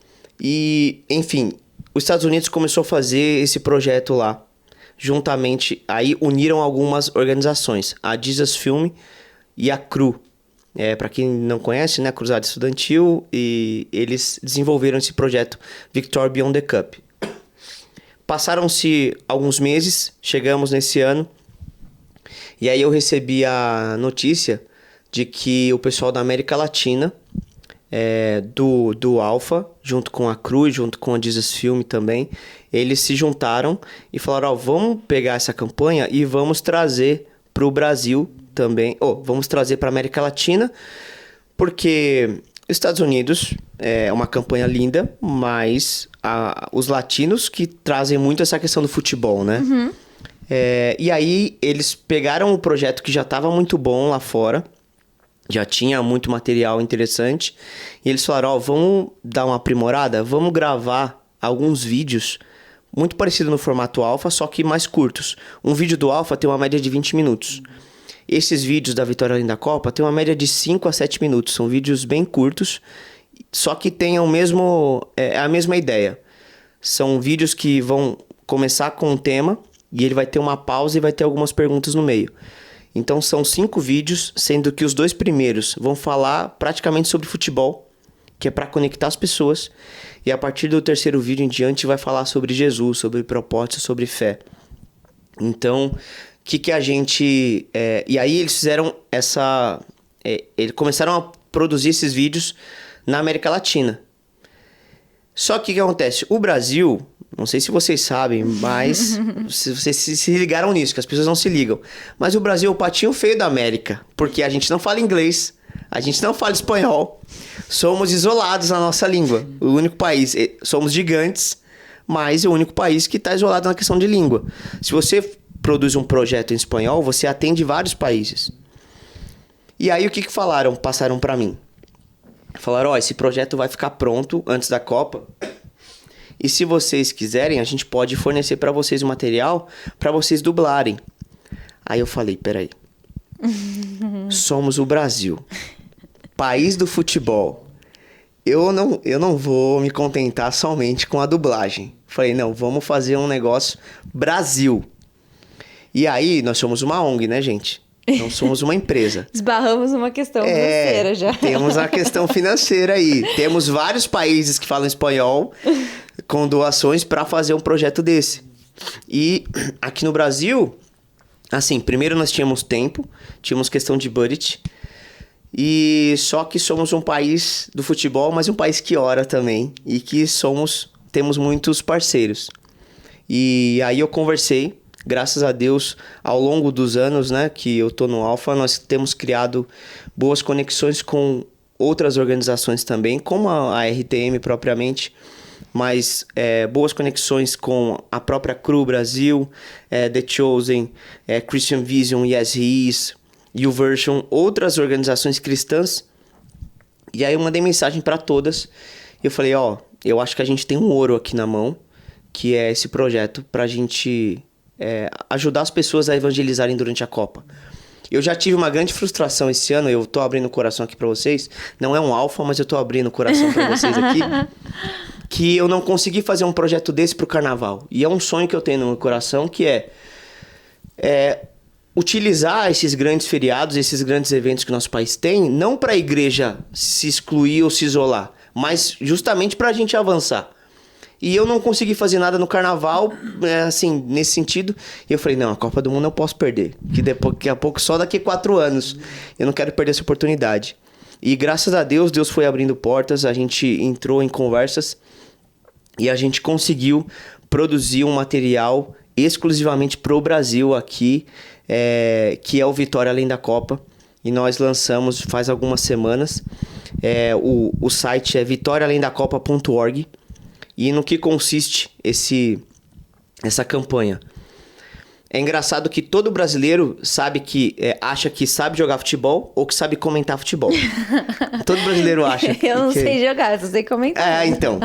e, enfim, os Estados Unidos começou a fazer esse projeto lá. Juntamente, aí uniram algumas organizações, a Jesus Film e a CRU. Para quem não conhece, né, Cruzada Estudantil, e eles desenvolveram esse projeto Victory Beyond the Cup. Passaram-se alguns meses, chegamos nesse ano, e aí eu recebi a notícia de que o pessoal da América Latina, do Alpha, junto com a CRU, junto com a Jesus Film também, eles se juntaram e falaram, vamos pegar essa campanha e vamos trazer para o Brasil também, vamos trazer para a América Latina, porque os Estados Unidos é uma campanha linda, mas os latinos que trazem muito essa questão do futebol, né?
Uhum.
E aí eles pegaram o projeto que já estava muito bom lá fora, já tinha muito material interessante, e eles falaram, vamos dar uma aprimorada, vamos gravar alguns vídeos muito parecido no formato Alpha, só que mais curtos. Um vídeo do Alpha tem uma média de 20 minutos. Esses vídeos da Vitória Além da Copa tem uma média de 5 a 7 minutos. São vídeos bem curtos, só que tem a mesma ideia. São vídeos que vão começar com um tema, e ele vai ter uma pausa e vai ter algumas perguntas no meio. Então são 5 vídeos, sendo que os 2 primeiros vão falar praticamente sobre futebol, que é para conectar as pessoas. E a partir do 3º vídeo em diante vai falar sobre Jesus, sobre propósito, sobre fé. Então, o que a gente... e aí eles fizeram eles começaram a produzir esses vídeos na América Latina. Só que o que acontece? O Brasil, não sei se vocês sabem, mas se vocês se ligaram nisso, que as pessoas não se ligam. Mas o Brasil é o patinho feio da América, porque a gente não fala inglês, a gente não fala espanhol, somos isolados na nossa língua. O único país, somos gigantes, mas é o único país que está isolado na questão de língua. Se você produz um projeto em espanhol, você atende vários países. E aí o que falaram, passaram para mim? Falaram, esse projeto vai ficar pronto antes da Copa. E se vocês quiserem, a gente pode fornecer para vocês o material para vocês dublarem. Aí eu falei, peraí. Somos o Brasil. País do futebol. Eu não vou me contentar somente com a dublagem. Falei, não, vamos fazer um negócio Brasil. E aí, nós somos uma ONG, né, gente? Não somos uma empresa.
Esbarramos numa questão financeira já.
Temos a questão financeira aí. Temos vários países que falam espanhol com doações para fazer um projeto desse. E aqui no Brasil, assim, primeiro nós tínhamos tempo, tínhamos questão de budget, e só que somos um país do futebol, mas um país que ora também, e que temos muitos parceiros. E aí eu conversei. Graças a Deus, ao longo dos anos, né, que eu tô no Alpha, nós temos criado boas conexões com outras organizações também, como a RTM propriamente, mas boas conexões com a própria CRU Brasil, The Chosen, Christian Vision, Yes He Is, YouVersion, outras organizações cristãs. E aí eu mandei mensagem para todas e eu falei, eu acho que a gente tem um ouro aqui na mão, que é esse projeto pra gente... ajudar as pessoas a evangelizarem durante a Copa. Eu já tive uma grande frustração esse ano, eu tô abrindo o coração aqui pra vocês, não é um alfa, mas eu tô abrindo o coração pra vocês aqui, que eu não consegui fazer um projeto desse pro Carnaval. E é um sonho que eu tenho no meu coração, que utilizar esses grandes feriados, esses grandes eventos que nosso país tem, não para a igreja se excluir ou se isolar, mas justamente para a gente avançar. E eu não consegui fazer nada no carnaval, assim, nesse sentido. E eu falei, não, a Copa do Mundo eu posso perder. Que daqui a pouco, só daqui a 4 anos. Eu não quero perder essa oportunidade. E graças a Deus, Deus foi abrindo portas. A gente entrou em conversas. E a gente conseguiu produzir um material exclusivamente pro Brasil aqui. Que é o Vitória Além da Copa. E nós lançamos faz algumas semanas. O site é vitoriaalemdacopa.org. E no que consiste essa campanha? É engraçado que todo brasileiro acha que sabe jogar futebol ou que sabe comentar futebol. Todo brasileiro acha.
Eu não sei jogar, só sei comentar.
Então.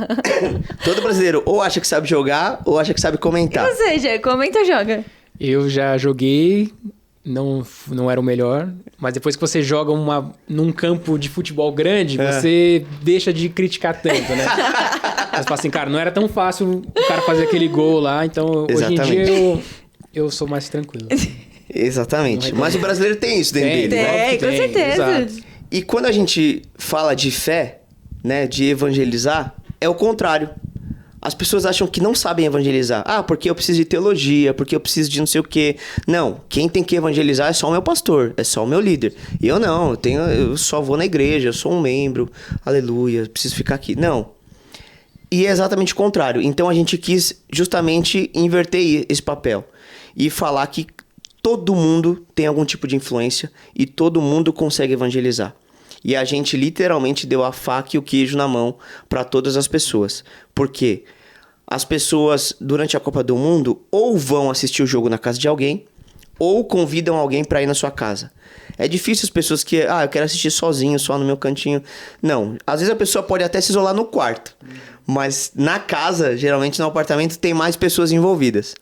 Todo brasileiro ou acha que sabe jogar ou acha que sabe comentar.
Ou seja, comenta ou joga?
Eu já joguei, não era o melhor, mas depois que você joga num campo de futebol grande, você deixa de criticar tanto, né? Você fala assim, cara, não era tão fácil o cara fazer aquele gol lá, então
Exatamente.
Hoje em dia eu sou mais tranquilo.
Exatamente. Mas o brasileiro tem isso dentro dele, né?
Com certeza.
Exato.
E quando a gente fala de fé, né, de evangelizar, é o contrário. As pessoas acham que não sabem evangelizar. Ah, porque eu preciso de teologia, porque eu preciso de não sei o quê. Não, quem tem que evangelizar é só o meu pastor, é só o meu líder. E eu não, eu só vou na igreja, eu sou um membro, aleluia, preciso ficar aqui. Não. E é exatamente o contrário. Então a gente quis justamente inverter esse papel e falar que todo mundo tem algum tipo de influência e todo mundo consegue evangelizar. E a gente literalmente deu a faca e o queijo na mão para todas as pessoas. Porque as pessoas, durante a Copa do Mundo, ou vão assistir o jogo na casa de alguém, ou convidam alguém para ir na sua casa. É difícil as pessoas que... eu quero assistir sozinho, só no meu cantinho. Não. Às vezes a pessoa pode até se isolar no quarto. Mas na casa, geralmente no apartamento, tem mais pessoas envolvidas.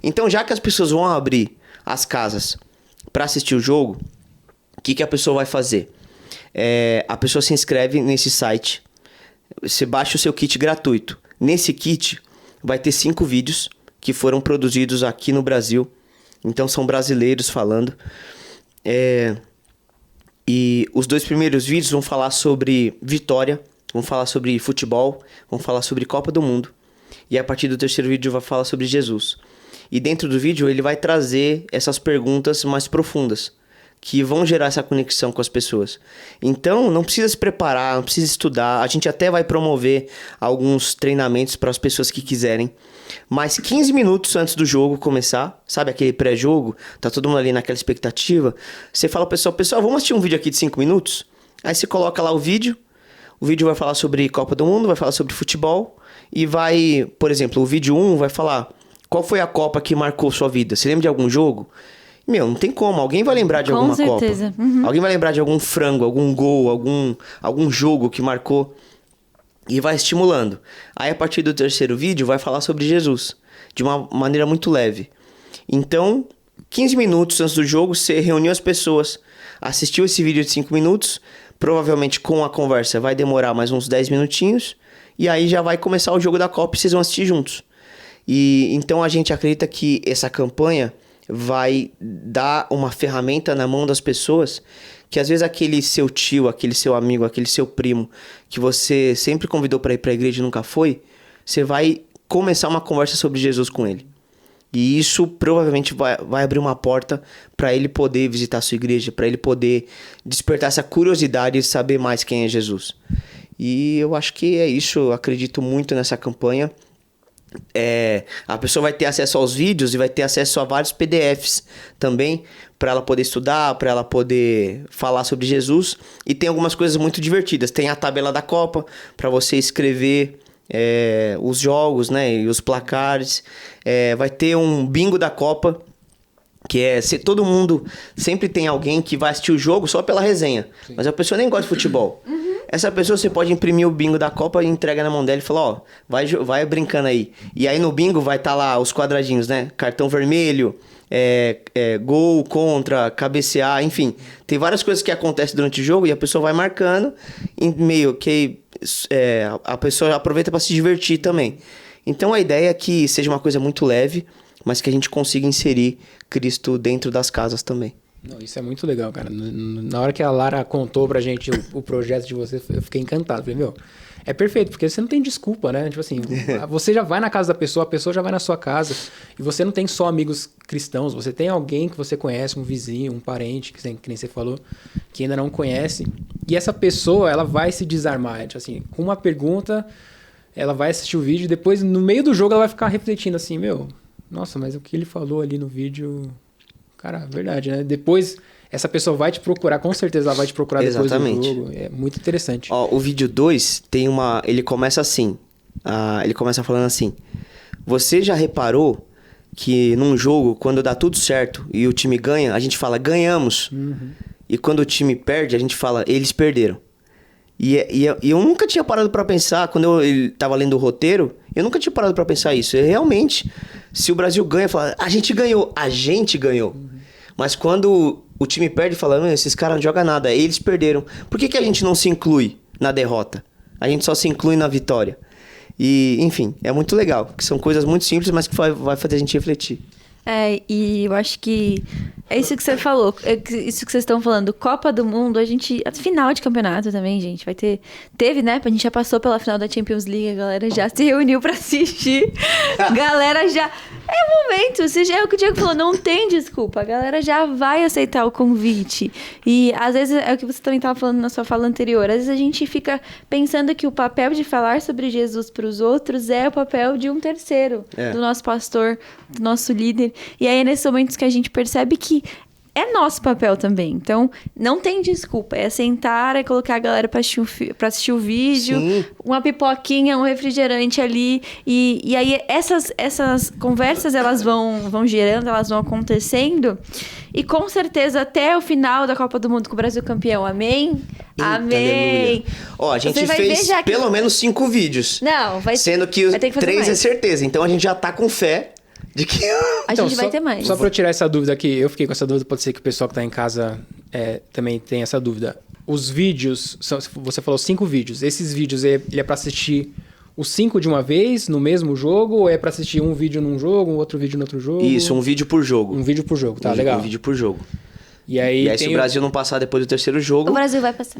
Então, já que as pessoas vão abrir as casas para assistir o jogo, o que a pessoa vai fazer? A pessoa se inscreve nesse site. Você baixa o seu kit gratuito. Nesse kit vai ter 5 vídeos que foram produzidos aqui no Brasil. Então são brasileiros falando. E os 2 primeiros vídeos vão falar sobre Vitória, vão falar sobre futebol, vão falar sobre Copa do Mundo. E a partir do 3º vídeo vai falar sobre Jesus. E dentro do vídeo ele vai trazer essas perguntas mais profundas, que vão gerar essa conexão com as pessoas. Então, não precisa se preparar, não precisa estudar. A gente até vai promover alguns treinamentos para as pessoas que quiserem. Mas 15 minutos antes do jogo começar, sabe aquele pré-jogo? Tá todo mundo ali naquela expectativa. Você fala pro pessoal, vamos assistir um vídeo aqui de 5 minutos? Aí você coloca lá o vídeo vai falar sobre Copa do Mundo, vai falar sobre futebol. E vai, por exemplo, o vídeo 1 vai falar qual foi a Copa que marcou sua vida. Você lembra de algum jogo? Não tem como. Alguém vai lembrar de alguma Copa. Com certeza. Uhum. Alguém vai lembrar de algum frango, algum gol, algum jogo que marcou. E vai estimulando. Aí, a partir do 3º vídeo, vai falar sobre Jesus. De uma maneira muito leve. Então, 15 minutos antes do jogo, você reuniu as pessoas. Assistiu esse vídeo de 5 minutos. Provavelmente, com a conversa, vai demorar mais uns 10 minutinhos. E aí, já vai começar o jogo da Copa e vocês vão assistir juntos. E então, a gente acredita que essa campanha vai dar uma ferramenta na mão das pessoas que às vezes aquele seu tio, aquele seu amigo, aquele seu primo que você sempre convidou para ir para a igreja e nunca foi, você vai começar uma conversa sobre Jesus com ele. E isso provavelmente vai abrir uma porta para ele poder visitar a sua igreja, para ele poder despertar essa curiosidade de saber mais quem é Jesus. E eu acho que é isso, eu acredito muito nessa campanha. A pessoa vai ter acesso aos vídeos e vai ter acesso a vários PDFs também para ela poder estudar, para ela poder falar sobre Jesus. E tem algumas coisas muito divertidas. Tem a tabela da Copa para você escrever os jogos, né, e os placares. Vai ter um bingo da Copa, que todo mundo sempre tem alguém que vai assistir o jogo só pela resenha. Sim. Mas a pessoa nem gosta de futebol. Essa pessoa você pode imprimir o bingo da Copa e entrega na mão dela e falar, vai brincando aí. E aí no bingo vai estar lá os quadradinhos, né? Cartão vermelho, gol, contra, cabecear, enfim. Tem várias coisas que acontecem durante o jogo e a pessoa vai marcando em meio que a pessoa aproveita para se divertir também. Então a ideia é que seja uma coisa muito leve, mas que a gente consiga inserir Cristo dentro das casas também.
Não, isso é muito legal, cara. Na hora que a Lara contou pra gente o projeto de você, eu fiquei encantado. Falei, meu, é perfeito, porque você não tem desculpa, né? Tipo assim, você já vai na casa da pessoa, a pessoa já vai na sua casa, e você não tem só amigos cristãos, você tem alguém que você conhece, um vizinho, um parente, que nem você falou, que ainda não conhece, e essa pessoa, ela vai se desarmar, tipo assim, com uma pergunta, ela vai assistir o vídeo, e depois, no meio do jogo, ela vai ficar refletindo assim, meu, nossa, mas o que ele falou ali no vídeo... Cara, verdade, né? Depois, essa pessoa vai te procurar, com certeza ela vai te procurar depois do jogo. É muito interessante.
Ó, o vídeo 2 tem uma... Ele começa assim. Ele começa falando assim. Você já reparou que num jogo, quando dá tudo certo e o time ganha, a gente fala, ganhamos.
Uhum.
E quando o time perde, a gente fala, eles perderam. E eu nunca tinha parado pra pensar, quando eu tava lendo o roteiro, eu nunca tinha parado pra pensar isso. E realmente, se o Brasil ganha, fala, a gente ganhou. Mas quando o time perde, fala, esses caras não jogam nada, eles perderam. Por que a gente não se inclui na derrota? A gente só se inclui na vitória. E, enfim, é muito legal. Que são coisas muito simples, mas que vai fazer a gente refletir.
E eu acho que é isso que você falou, isso que vocês estão falando, Copa do Mundo, a final de campeonato também, gente, teve, né, a gente já passou pela final da Champions League, a galera já se reuniu pra assistir, galera já, é o momento, é o que o Diego falou, não tem desculpa, a galera já vai aceitar o convite, e às vezes, é o que você também estava falando na sua fala anterior, às vezes a gente fica pensando que o papel de falar sobre Jesus pros outros é o papel de um terceiro, do nosso pastor, do nosso líder. E aí é nesses momentos que a gente percebe que é nosso papel também. Então, não tem desculpa. É sentar, é colocar a galera pra assistir o vídeo,
Sim.
uma pipoquinha, um refrigerante ali. E aí essas conversas, elas vão gerando, elas vão acontecendo. E com certeza, até o final da Copa do Mundo com o Brasil campeão. Amém?
Eita,
Amém!
aleluia. Ó, a gente
Você vai
fez
ver já que-
pelo menos 5 vídeos.
Não,
Sendo que
vai ter que fazer
3 é
mais.
certeza. Então a gente já tá com fé de que...
A gente vai ter mais.
Só pra eu tirar essa dúvida aqui, eu fiquei com essa dúvida, pode ser que o pessoal que tá em casa também tenha essa dúvida. Os vídeos, você falou 5 vídeos, esses vídeos ele é pra assistir os 5 de uma vez, no mesmo jogo, ou é pra assistir um vídeo num jogo, um outro vídeo no outro jogo?
Isso, um vídeo por jogo.
Um vídeo por jogo, tá legal.
Um vídeo por jogo.
E aí,
se o Brasil não passar depois do terceiro jogo...
O Brasil vai passar.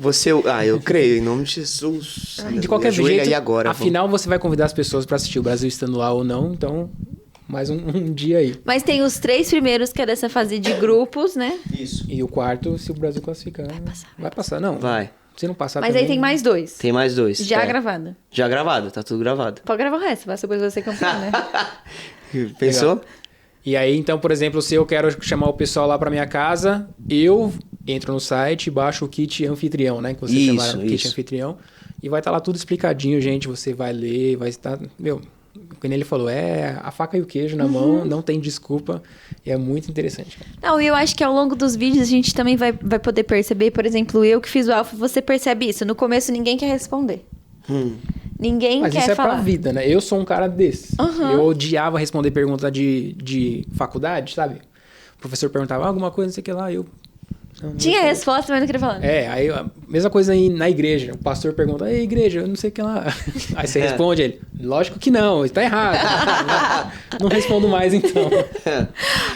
Eu creio, em nome de Jesus.
De qualquer
Ajoelha
jeito,
aí agora,
afinal você vai convidar as pessoas pra assistir o Brasil estando lá ou não, então mais um dia aí.
Mas tem os 3 primeiros, que é dessa fase de grupos, né?
Isso.
E o quarto, se o Brasil classificar, vai passar. Não,
Vai.
se não passar
Mas
também...
aí tem mais 2.
Tem mais 2.
Já gravado.
Já gravado, tá tudo gravado.
Pode gravar o resto, vai depois você campeão, né?
Pensou?
Legal. E aí, então, por exemplo, se eu quero chamar o pessoal lá pra minha casa, eu entro no site, baixo o kit anfitrião, né? Que vocês chamaram kit anfitrião. E vai estar lá tudo explicadinho, gente. Você vai ler, vai estar... Meu, como ele falou, a faca e o queijo na mão, não tem desculpa. E é muito interessante.
Não, e eu acho que ao longo dos vídeos a gente também vai poder perceber, por exemplo, eu que fiz o Alpha, você percebe isso. No começo ninguém quer responder. Ninguém
Mas
quer
isso é
falar.
pra vida, né? Eu sou um cara desse.
Uhum.
Eu odiava responder pergunta de faculdade, sabe? O professor perguntava alguma coisa, não sei o que lá, eu... Não
Tinha
sei.
resposta, mas não queria falar.
Aí a mesma coisa aí na igreja. O pastor pergunta, ei, igreja, eu não sei o que lá. Aí você responde ele, lógico que não, está errado. Não respondo mais então.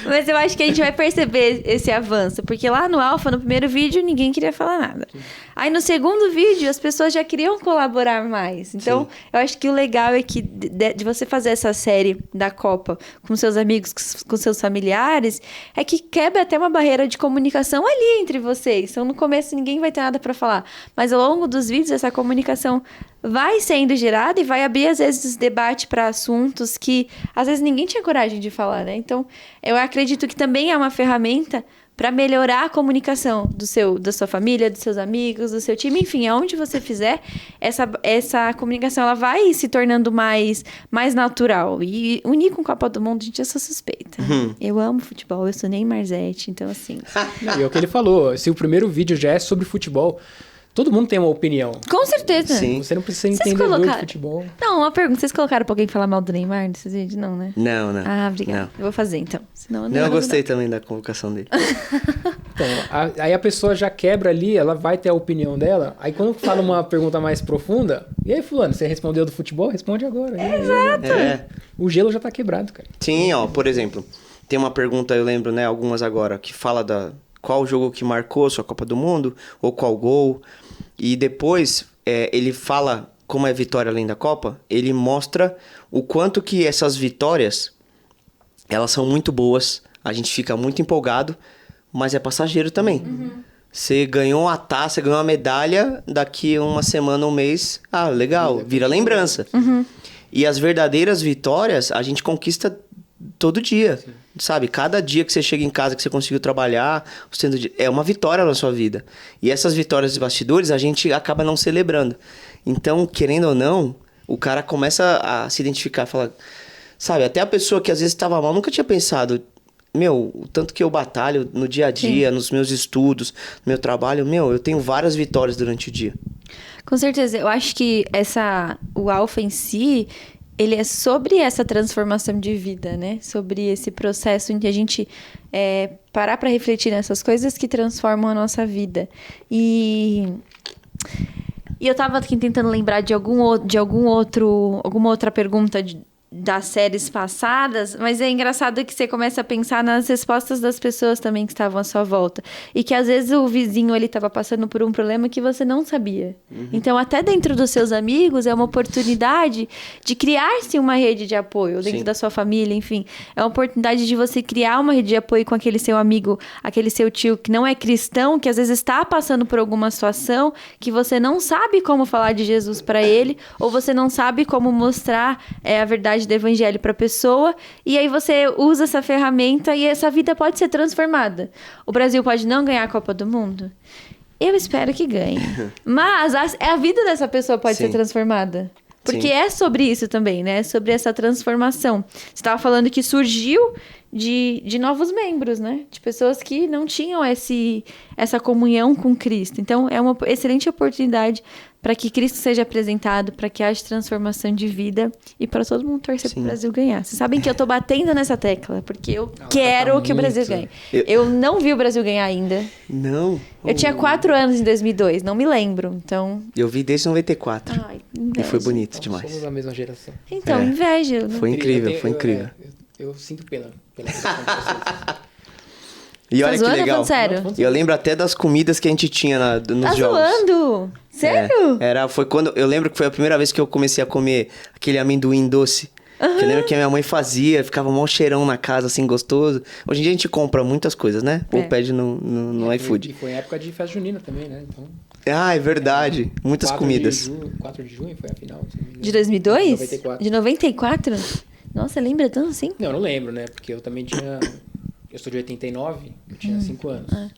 Mas eu acho que a gente vai perceber esse avanço, porque lá no Alpha, no primeiro vídeo, ninguém queria falar nada. Aí no segundo vídeo, as pessoas já queriam colaborar mais. Então, eu acho que o legal é que de você fazer essa série da Copa com seus amigos, com seus familiares, é que quebra até uma barreira de comunicação ali entre vocês. Então, no começo, ninguém vai ter nada para falar. Mas ao longo dos vídeos, essa comunicação vai sendo gerada e vai abrir, às vezes, debate para assuntos que, às vezes, ninguém tinha coragem de falar, né? Então, eu acredito que também é uma ferramenta para melhorar a comunicação da sua família, dos seus amigos, do seu time, enfim, aonde você fizer, essa comunicação ela vai se tornando mais natural. E unir com Copa do Mundo, gente, eu sou suspeita. Eu amo futebol, eu sou Neymar Zete, então assim...
E é o que ele falou, se o primeiro vídeo já é sobre futebol, Todo mundo tem uma opinião.
Com certeza.
Sim.
Você não precisa
Vocês
entender muito
colocaram-
de futebol.
Não, uma pergunta. Vocês colocaram pra alguém falar mal do Neymar nesses vídeos? Não, né?
Não.
Ah, obrigada.
Não.
Eu vou fazer, então. Senão
Não, eu gostei também da convocação dele.
Então, aí a pessoa já quebra ali, ela vai ter a opinião dela. Aí quando fala uma pergunta mais profunda, e aí, fulano, você respondeu do futebol? Responde agora. Exato.
É.
O gelo já tá quebrado, cara.
Sim, ó, por exemplo, tem uma pergunta, eu lembro, né, algumas agora, que fala da qual jogo que marcou a sua Copa do Mundo, ou qual gol. E depois, ele fala como é vitória além da Copa, ele mostra o quanto que essas vitórias, elas são muito boas, a gente fica muito empolgado, mas é passageiro também. Você ganhou a taça, ganhou a medalha, daqui uma semana, um mês, legal, vira lembrança. E as verdadeiras vitórias, a gente conquista todo dia, sabe? Cada dia que você chega em casa, que você conseguiu trabalhar, é uma vitória na sua vida. E essas vitórias dos bastidores, a gente acaba não celebrando. Então, querendo ou não, o cara começa a se identificar, falar... Sabe, até a pessoa que às vezes estava mal, nunca tinha pensado... Meu, o tanto que eu batalho no dia a dia, nos meus estudos, no meu trabalho, eu tenho várias vitórias durante o dia.
Com certeza. Eu acho que o Alpha em si, ele é sobre essa transformação de vida, né? Sobre esse processo em que a gente parar para refletir nessas coisas que transformam a nossa vida. E eu tava aqui tentando lembrar de alguma outra pergunta das séries passadas, mas é engraçado que você começa a pensar nas respostas das pessoas também que estavam à sua volta. E que às vezes o vizinho ele estava passando por um problema que você não sabia. Então, até dentro dos seus amigos, é uma oportunidade de criar-se uma rede de apoio, dentro da sua família, enfim. É uma oportunidade de você criar uma rede de apoio com aquele seu amigo, aquele seu tio que não é cristão, que às vezes está passando por alguma situação que você não sabe como falar de Jesus para ele, ou você não sabe como mostrar a verdade do evangelho para a pessoa, e aí você usa essa ferramenta e essa vida pode ser transformada. O Brasil pode não ganhar a Copa do Mundo? Eu espero que ganhe. Mas a vida dessa pessoa pode ser transformada. Porque é sobre isso também, né? Sobre essa transformação. Você estava falando que surgiu de novos membros, né? De pessoas que não tinham essa comunhão com Cristo. Então, é uma excelente oportunidade para que Cristo seja apresentado, para que haja transformação de vida e para todo mundo torcer para o Brasil ganhar. Vocês sabem que eu estou batendo nessa tecla, porque eu quero que o Brasil ganhe. Eu não vi o Brasil ganhar ainda.
Não.
Eu tinha 4 anos em 2002, não me lembro. Então...
Eu vi desde 94.
Ai,
E
inveja.
foi bonito
Então,
demais.
somos da mesma geração.
Então, inveja.
Foi incrível, foi incrível.
Eu sinto pena pela geração de vocês.
E
Tá
olha que
zoando,
legal.
falando sério?
E eu lembro até das comidas que a gente tinha nos
Tá
jogos.
zoando? Sério?
Foi quando eu lembro que foi a primeira vez que eu comecei a comer aquele amendoim doce. Que eu lembro que a minha mãe fazia, ficava mó cheirão na casa, assim, gostoso. Hoje em dia a gente compra muitas coisas, né? Ou pede no iFood.
E foi época de festa junina também, né? Então,
Ah, é verdade. Muitas
4
comidas.
4 de junho foi a final, se não me engano.
De 2002?
94.
De 94? Nossa, lembra tanto assim?
Não, eu não lembro, né? Porque eu também tinha... Eu sou de 89, eu tinha 5 anos.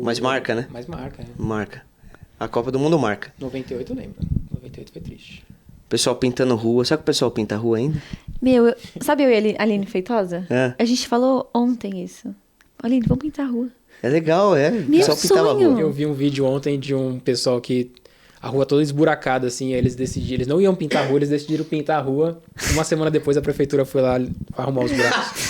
Mas
marca, né?
Mas marca, né?
Marca. A Copa do Mundo marca.
98 eu lembro. 98 foi triste.
O pessoal pintando rua. Sabe que o pessoal pinta a rua ainda?
Meu, sabe eu e a Aline Feitosa?
É.
A gente falou ontem isso. Aline, vamos pintar a rua.
É legal, é. O pessoal pintava a
sonho.
rua.
Eu vi um vídeo ontem de um pessoal que... A rua toda esburacada, assim, aí eles não iam pintar a rua, eles decidiram pintar a rua. Uma semana depois a prefeitura foi lá arrumar os buracos.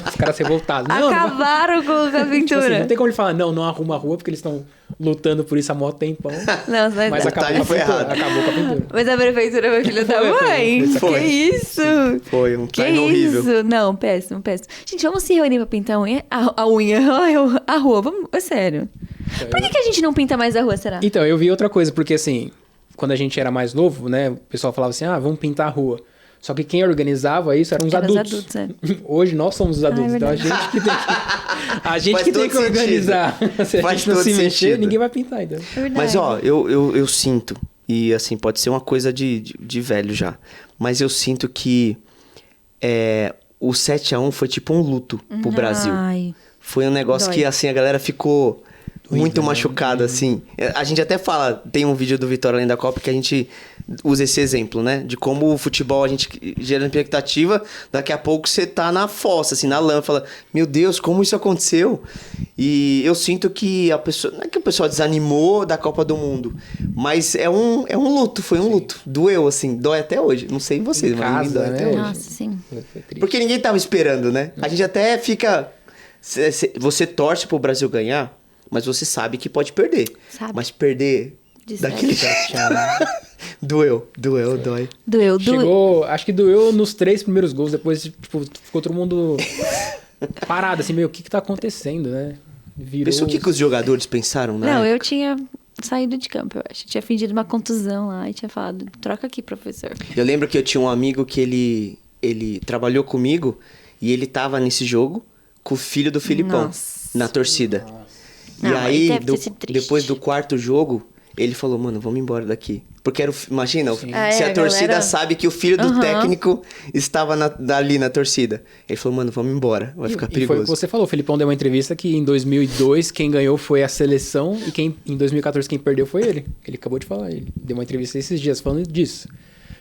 Os caras revoltados.
Acabaram com a
Tipo assim,
pintura.
não tem como ele falar, não arruma a rua, porque eles estão lutando por isso há mó tempão.
Não,
Mas acabou com a
foi
pintura.
errado.
Acabou com a pintura.
Mas a prefeitura foi filha da mãe.
Foi.
Que isso?
Foi um
Que
time horrível.
isso? Não, péssimo, péssimo. Gente, vamos se reunir pra pintar a unha? A unha, a rua, vamos, é sério. Por que a gente não pinta mais a rua, será?
Então, eu vi outra coisa, porque assim, quando a gente era mais novo, né, o pessoal falava assim, vamos pintar a rua. Só que quem organizava isso eram os adultos. Hoje nós somos os adultos, então a gente que tem que,
Faz todo
que organizar. Se a
Faz
gente não
todo
se mexer,
sentido.
ninguém vai pintar. Então.
Verdade.
Mas, ó, eu sinto, e assim, pode ser uma coisa de velho já, mas eu sinto que o 7-1 foi tipo um luto pro Brasil.
Ai.
Foi um negócio
Dói.
que, assim, a galera ficou muito
né?
machucado, assim. A gente até fala, tem um vídeo do Vitória Além da Copa que a gente usa esse exemplo, né? De como o futebol a gente gera expectativa, daqui a pouco você tá na fossa, assim, na lama, fala, meu Deus, como isso aconteceu? E eu sinto que a pessoa, não é que o pessoal desanimou da Copa do Mundo, mas é um luto, foi um luto. Doeu, assim, dói até hoje. Não sei vocês,
Em
mas me
casa,
dói
né?
até hoje.
Nossa, sim.
Foi triste.
Porque ninguém tava esperando, né? A gente até fica... Você torce pro Brasil ganhar, mas você sabe que pode perder.
Sabe.
Mas perder
De
daquele... Doeu, dói.
Doeu.
Chegou, acho que doeu nos 3 primeiros gols, depois tipo, ficou todo mundo parado, assim, meio, o que tá acontecendo, né? Virou...
Pensou o que os jogadores pensaram, né?
Não, eu tinha saído de campo, eu acho. Tinha fingido uma contusão lá e tinha falado, troca aqui, professor.
Eu lembro que eu tinha um amigo que ele trabalhou comigo e ele tava nesse jogo com o filho do Filipão,
Nossa.
na torcida. E
Não,
aí,
deve ter sido triste.
depois do 4º jogo, ele falou, mano, vamos embora daqui. Porque era imagina,
Ah,
se
é,
a torcida
galera...
sabe que o filho do
Aham.
técnico estava ali na torcida. Ele falou, mano, vamos embora, vai ficar
E foi
perigoso.
o que você falou, o Felipão deu uma entrevista que em 2002 quem ganhou foi a seleção e em 2014 quem perdeu foi ele. Ele acabou de falar, ele deu uma entrevista esses dias falando disso.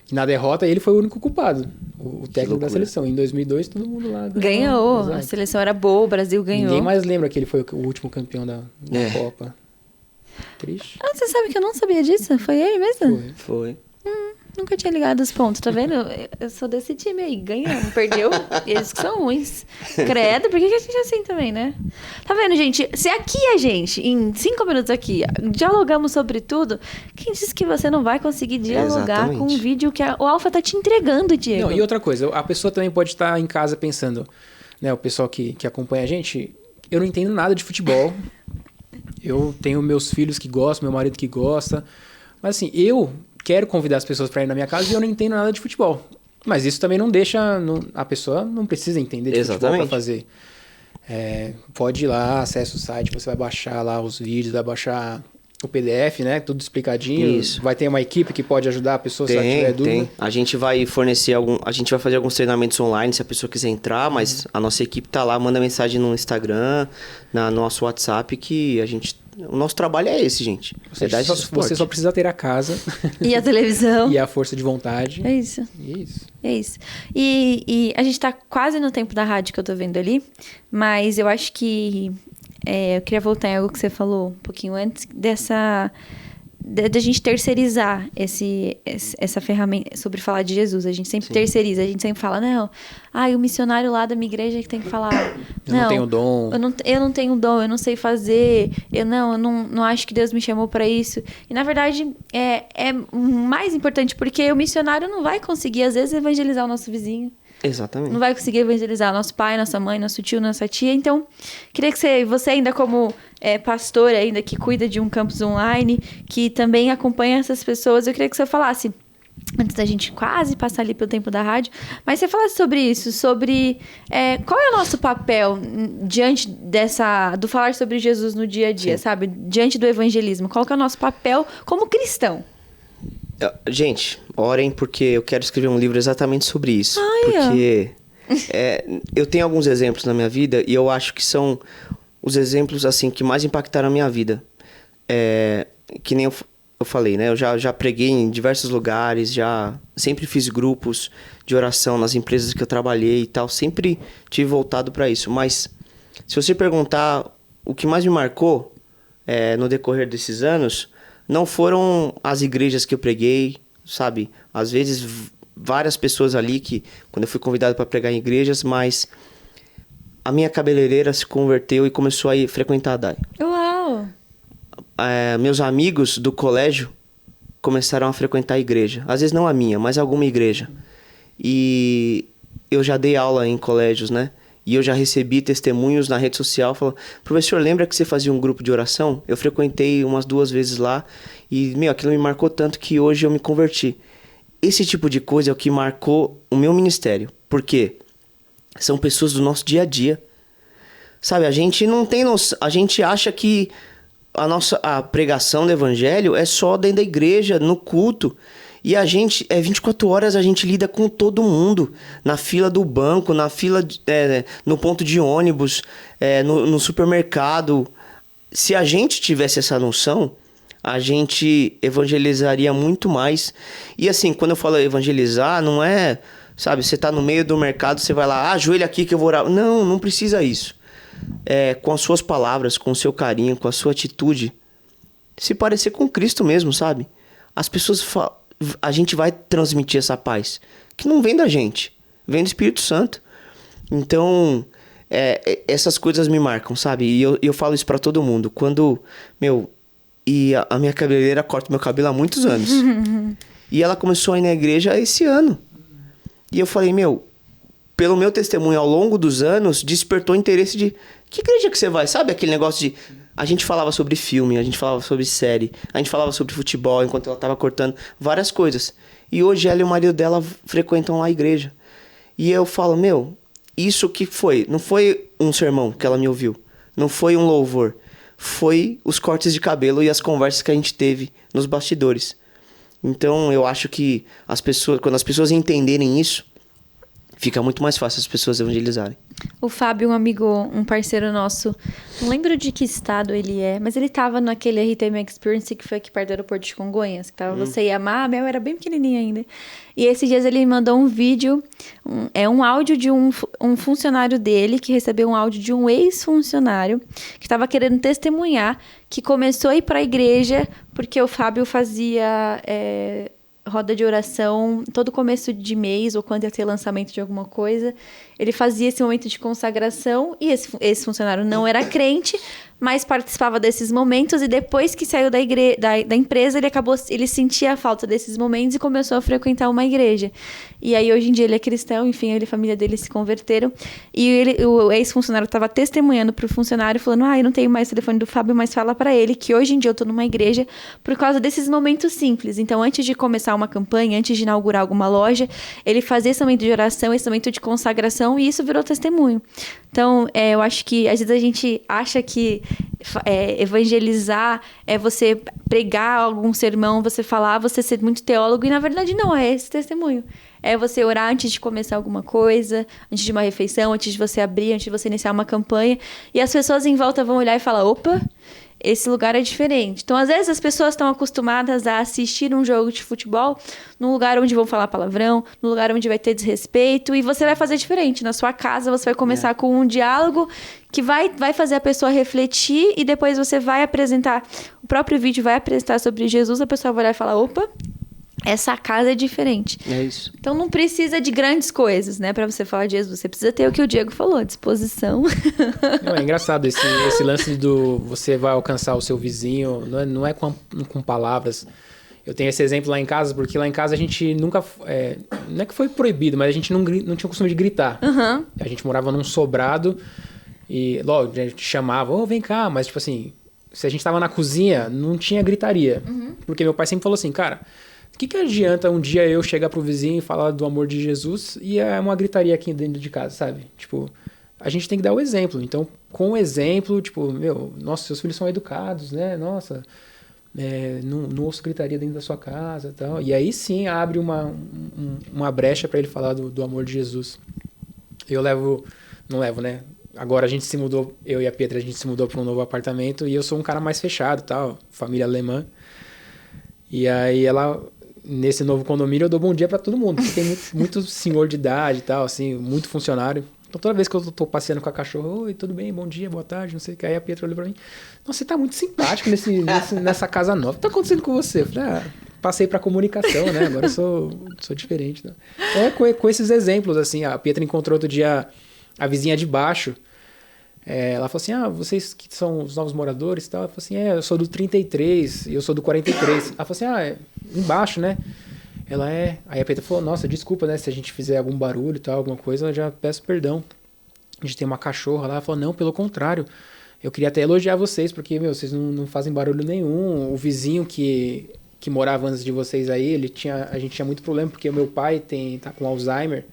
Que na derrota ele foi o único culpado, o técnico da seleção. Em 2002 todo mundo lá
Ganhou,
Exato.
a seleção era boa, o Brasil ganhou.
Ninguém mais lembra que ele foi o último campeão da Copa. Triste.
Ah, você sabe que eu não sabia disso? Foi ele mesmo?
Foi.
Nunca tinha ligado os pontos, tá vendo? Eu sou desse time aí, ganhamos, perdeu, eles que são ruins. Credo, por que a gente é assim também, né? Tá vendo, gente? Se aqui a gente, em 5 minutos aqui, dialogamos sobre tudo, quem disse que você não vai conseguir dialogar
Exatamente.
com um vídeo que o Alfa tá te entregando, Diego?
Não, e outra coisa, a pessoa também pode estar em casa pensando, né, o pessoal que acompanha a gente, eu não entendo nada de futebol, eu tenho meus filhos que gostam, meu marido que gosta, mas assim, eu quero convidar as pessoas para ir na minha casa e eu não entendo nada de futebol. Mas isso também não deixa... a pessoa não precisa entender de futebol para fazer. Pode ir lá, acessa o site, você vai baixar lá os vídeos, vai baixar o PDF, né? Tudo explicadinho.
Isso.
Vai ter uma equipe que pode ajudar a pessoa se ela tiver dúvida.
Tem. A gente vai fornecer a gente vai fazer alguns treinamentos online se a pessoa quiser entrar, mas a nossa equipe tá lá, manda mensagem no Instagram, no nosso WhatsApp, que o nosso trabalho é esse, gente.
Você só precisa ter a casa
E a televisão.
e a força de vontade.
É isso.
E isso.
É isso. E a gente tá quase no tempo da rádio que eu tô vendo ali, mas eu acho que eu queria voltar em algo que você falou um pouquinho antes, da gente terceirizar essa ferramenta sobre falar de Jesus. A gente sempre terceiriza, a gente sempre fala, não, o missionário lá da minha igreja que tem que falar.
Eu não tenho dom.
Eu não tenho dom, eu não sei fazer, eu não acho que Deus me chamou para isso. E na verdade é mais importante, porque o missionário não vai conseguir, às vezes, evangelizar o nosso vizinho.
Exatamente.
Não vai conseguir evangelizar nosso pai, nossa mãe, nosso tio, nossa tia. Então, queria que você ainda como pastor, ainda que cuida de um campus online, que também acompanha essas pessoas, eu queria que você falasse, antes da gente quase passar ali pelo tempo da rádio, mas você falasse sobre isso, sobre qual é o nosso papel diante do falar sobre Jesus no dia a dia, sabe? Diante do evangelismo. Qual que é o nosso papel como cristão?
Gente, orem, porque eu quero escrever um livro exatamente sobre isso. Porque eu tenho alguns exemplos na minha vida e eu acho que são os exemplos assim que mais impactaram a minha vida. Que nem eu falei, né? Eu já preguei em diversos lugares, sempre fiz grupos de oração nas empresas que eu trabalhei e tal. Sempre tive voltado para isso. Mas se você perguntar o que mais me marcou no decorrer desses anos... Não foram as igrejas que eu preguei, sabe? Às vezes, várias pessoas ali que... Quando eu fui convidado para pregar em igrejas, mas... A minha cabeleireira se converteu e começou a frequentar a DAI.
Uau!
Meus amigos do colégio começaram a frequentar a igreja. Às vezes não a minha, mas alguma igreja. E eu já dei aula em colégios, né? E eu já recebi testemunhos na rede social falando, professor, lembra que você fazia um grupo de oração? Eu frequentei umas 2 vezes lá e, aquilo me marcou tanto que hoje eu me converti. Esse tipo de coisa é o que marcou o meu ministério. Por quê? São pessoas do nosso dia a dia. Sabe, a gente não tem noção, a gente acha que a pregação do evangelho é só dentro da igreja, no culto. E a gente, 24 horas a gente lida com todo mundo. Na fila do banco, na fila, no ponto de ônibus, no supermercado. se a gente tivesse essa noção, a gente evangelizaria muito mais. E assim, quando eu falo evangelizar, não é, sabe, você tá no meio do mercado, você vai lá, ajoelha aqui que eu vou orar. Não, não precisa isso. Com as suas palavras, com o seu carinho, com a sua atitude, se parecer com Cristo mesmo, sabe? As pessoas a gente vai transmitir essa paz, que não vem da gente, vem do Espírito Santo. Então, essas coisas me marcam, sabe? E eu falo isso pra todo mundo. Quando, e a minha cabeleireira corta meu cabelo há muitos anos. E ela começou a ir na igreja esse ano. E eu falei, pelo meu testemunho ao longo dos anos, despertou interesse de... Que igreja que você vai? Sabe aquele negócio de... A gente falava sobre filme, a gente falava sobre série, a gente falava sobre futebol enquanto ela tava cortando várias coisas. E hoje ela e o marido dela frequentam lá a igreja. E eu falo, isso que foi? Não foi um sermão que ela me ouviu. Não foi um louvor. Foi os cortes de cabelo e as conversas que a gente teve nos bastidores. Então, eu acho que quando as pessoas entenderem isso, fica muito mais fácil as pessoas evangelizarem.
O Fábio, um amigo, um parceiro nosso, não lembro de que estado ele é, mas ele tava naquele RTM Experience que foi aqui perto do aeroporto de Congonhas, que tava Você e a Má, a Mel era bem pequenininha ainda. E esses dias ele me mandou um vídeo, um áudio de um funcionário dele, que recebeu um áudio de um ex-funcionário, que tava querendo testemunhar, que começou a ir pra igreja, porque o Fábio fazia... roda de oração, todo começo de mês, ou quando ia ter lançamento de alguma coisa, ele fazia esse momento de consagração, e esse funcionário não era crente, mas participava desses momentos, e depois que saiu da empresa, ele sentia a falta desses momentos e começou a frequentar uma igreja. E aí, hoje em dia, ele é cristão, enfim, ele e a família dele se converteram, e o ex-funcionário estava testemunhando pro funcionário, falando, eu não tenho mais o telefone do Fábio, mas fala para ele que hoje em dia eu tô numa igreja por causa desses momentos simples. Então, antes de começar uma campanha, antes de inaugurar alguma loja, ele fazia esse momento de oração, esse momento de consagração, e isso virou testemunho. Então, eu acho que às vezes a gente acha que evangelizar é você pregar algum sermão, você falar, você ser muito teólogo, e na verdade não, é esse testemunho. É você orar antes de começar alguma coisa, antes de uma refeição, antes de você abrir, antes de você iniciar uma campanha, e as pessoas em volta vão olhar e falar, opa, esse lugar é diferente. Então, às vezes, as pessoas estão acostumadas a assistir um jogo de futebol num lugar onde vão falar palavrão, num lugar onde vai ter desrespeito, e você vai fazer diferente. Na sua casa, você vai começar com um diálogo que vai fazer a pessoa refletir, e depois você vai apresentar, o próprio vídeo vai apresentar sobre Jesus, a pessoa vai olhar e falar, opa, essa casa é diferente.
É isso.
Então não precisa de grandes coisas, né? Pra você falar de Jesus. Você precisa ter o que o Diego falou, disposição.
É engraçado esse lance do você vai alcançar o seu vizinho, não é com palavras. Eu tenho esse exemplo lá em casa, porque lá em casa a gente nunca... não é que foi proibido, mas a gente não tinha o costume de gritar.
Uhum.
A gente morava num sobrado e logo a gente chamava, vem cá, mas tipo assim, se a gente tava na cozinha, não tinha gritaria. Uhum. Porque meu pai sempre falou assim, cara... O que adianta um dia eu chegar pro vizinho e falar do amor de Jesus e é uma gritaria aqui dentro de casa, sabe? Tipo, a gente tem que dar o exemplo. Então, com o exemplo, tipo, nossa, seus filhos são educados, né? Nossa, não ouço gritaria dentro da sua casa e tal. E aí sim abre uma brecha para ele falar do amor de Jesus. Não levo, né? Agora a gente se mudou, eu e a Petra, a gente se mudou para um novo apartamento e eu sou um cara mais fechado e tal, família alemã. E aí nesse novo condomínio eu dou bom dia pra todo mundo, porque tem muito senhor de idade e tal, assim, muito funcionário. Então toda vez que eu tô passeando com a cachorra, oi, tudo bem, bom dia, boa tarde, não sei o que. Aí a Pietra olhou pra mim, nossa, você tá muito simpático nessa casa nova. O que tá acontecendo com você? Eu falei, passei pra comunicação, né? Agora eu sou diferente. Né? Então com esses exemplos, assim, a Pietra encontrou outro dia a vizinha de baixo. Ela falou assim, vocês que são os novos moradores e tal. Ela falou assim, eu sou do 33 e eu sou do 43. Ela falou assim, embaixo, né? Aí a Petra falou, nossa, desculpa, né? Se a gente fizer algum barulho e tal, alguma coisa, eu já peço perdão. A gente tem uma cachorra lá. Ela falou, não, pelo contrário. Eu queria até elogiar vocês, porque, vocês não fazem barulho nenhum. O vizinho que morava antes de vocês aí, a gente tinha muito problema, porque o meu pai tá com Alzheimer.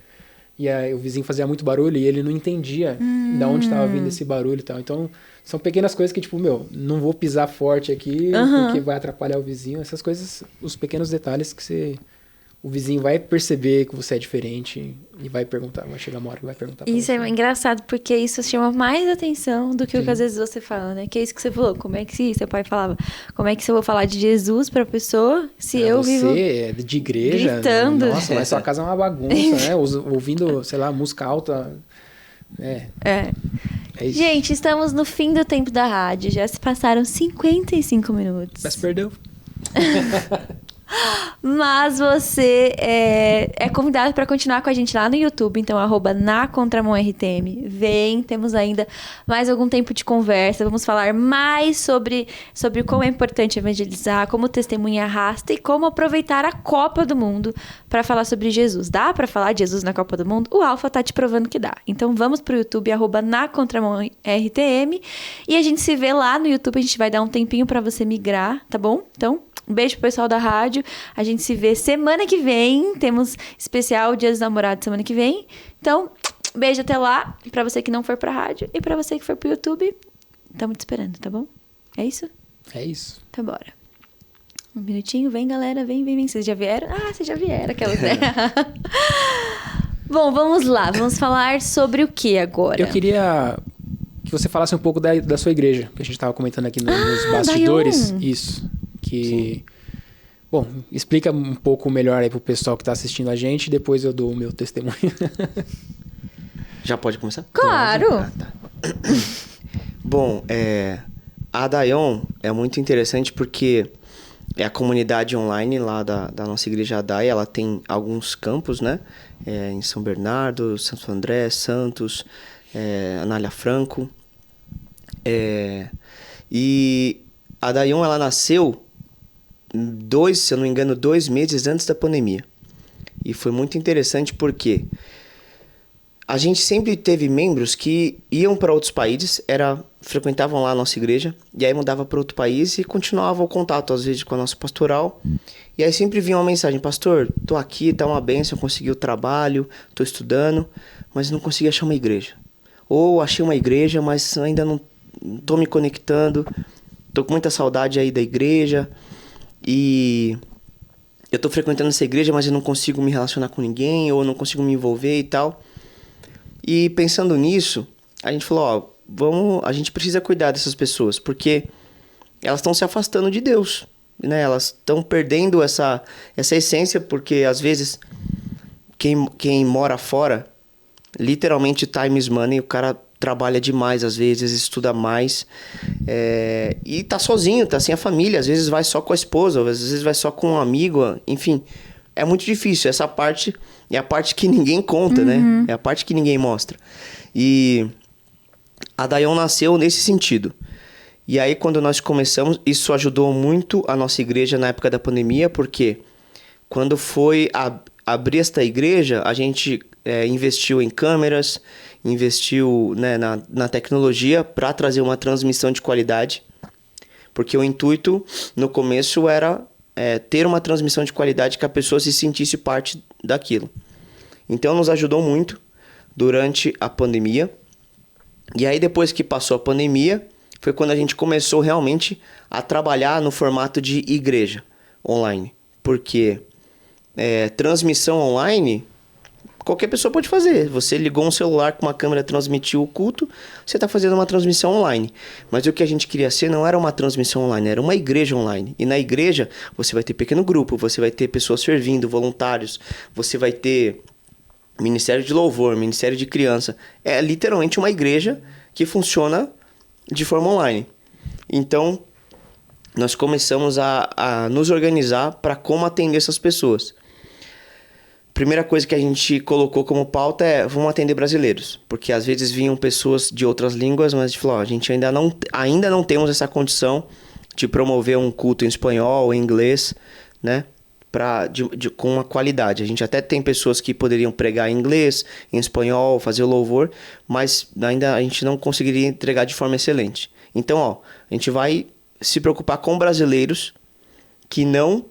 E aí o vizinho fazia muito barulho e ele não entendia de onde estava vindo esse barulho e tal. Então, são pequenas coisas que, tipo, não vou pisar forte aqui, porque vai atrapalhar o vizinho. Essas coisas, os pequenos detalhes que você o vizinho vai perceber que você é diferente e vai perguntar, vai chegar uma hora que vai perguntar pra
Isso
você.
é engraçado, porque isso chama mais atenção do que o que às vezes você fala, né? Que é isso que você falou. Como é que seu pai falava? Como é que eu vou falar de Jesus pra pessoa se
Pra
eu
você,
vivo
é de igreja,
gritando?
nossa, mas sua casa é uma bagunça, né? Ouvindo, sei lá, música alta. É isso.
Gente, estamos no fim do tempo da rádio. Já se passaram 55 minutos.
Mas perdeu.
Mas você é convidado para continuar com a gente lá no YouTube, então @na Contramão RTM. Vem, temos ainda mais algum tempo de conversa. Vamos falar mais sobre como é importante evangelizar, como testemunha arrasta e como aproveitar a Copa do Mundo para falar sobre Jesus. Dá para falar de Jesus na Copa do Mundo? O Alfa tá te provando que dá. Então vamos pro YouTube @na Contramão RTM e a gente se vê lá no YouTube. A gente vai dar um tempinho para você migrar, tá bom? Então um beijo pro pessoal da rádio. A gente se vê semana que vem. Temos especial Dia dos Namorados semana que vem. Então, beijo até lá. Pra você que não for pra rádio e pra você que for pro YouTube. Estamos te esperando, tá bom? É isso?
É isso.
Então, bora. Um minutinho. Vem, galera. Vem. Vocês já vieram? Ah, vocês já vieram. Aquelas, né? Bom, vamos lá. Vamos falar sobre o que agora?
Eu queria que você falasse um pouco da sua igreja, que a gente estava comentando aqui nos bastidores.
Daion.
Isso. Bom, explica um pouco melhor aí pro pessoal que tá assistindo a gente e depois eu dou o meu testemunho.
Já pode começar?
Claro!
Ah, tá. Bom, a Daion é muito interessante porque é a comunidade online lá da nossa igreja Adai. Ela tem alguns campos, né? Em São Bernardo, Santo André, Santos, Anália Franco. E a Daion, ela nasceu se eu não me engano, 2 meses antes da pandemia. E foi muito interessante porque a gente sempre teve membros que iam para outros países, frequentavam lá a nossa igreja, e aí mudava para outro país e continuava o contato, às vezes, com a nossa pastoral. E aí sempre vinha uma mensagem: pastor, tô aqui, tá uma bênção, consegui o trabalho, tô estudando, mas não consegui achar uma igreja. Ou achei uma igreja, mas ainda não tô me conectando, tô com muita saudade aí da igreja. E eu tô frequentando essa igreja, mas eu não consigo me relacionar com ninguém, ou não consigo me envolver e tal. E pensando nisso, a gente falou, a gente precisa cuidar dessas pessoas, porque elas estão se afastando de Deus, né? Elas estão perdendo essa essência, porque às vezes quem mora fora, literalmente time is money, o cara trabalha demais, às vezes estuda mais, e tá sozinho, tá sem a família, às vezes vai só com a esposa, às vezes vai só com um amigo, enfim, é muito difícil. Essa parte é a parte que ninguém conta, né? É a parte que ninguém mostra. E a Daion nasceu nesse sentido. E aí, quando nós começamos, isso ajudou muito a nossa igreja na época da pandemia, porque quando foi abrir esta igreja, a gente investiu em câmeras, investiu, né, na tecnologia para trazer uma transmissão de qualidade, porque o intuito no começo era ter uma transmissão de qualidade que a pessoa se sentisse parte daquilo. Então nos ajudou muito durante a pandemia. E aí depois que passou a pandemia, foi quando a gente começou realmente a trabalhar no formato de igreja online, porque transmissão online qualquer pessoa pode fazer. Você ligou um celular com uma câmera, transmitiu o culto, você está fazendo uma transmissão online. Mas o que a gente queria ser não era uma transmissão online, era uma igreja online. E na igreja você vai ter pequeno grupo, você vai ter pessoas servindo, voluntários, você vai ter ministério de louvor, ministério de criança. É literalmente uma igreja que funciona de forma online. Então, nós começamos a nos organizar para como atender essas pessoas. Primeira coisa que a gente colocou como pauta vamos atender brasileiros, porque às vezes vinham pessoas de outras línguas, mas a gente falou, a gente ainda não temos essa condição de promover um culto em espanhol, em inglês, né, com uma qualidade. A gente até tem pessoas que poderiam pregar em inglês, em espanhol, fazer o louvor, mas ainda a gente não conseguiria entregar de forma excelente. Então, a gente vai se preocupar com brasileiros que não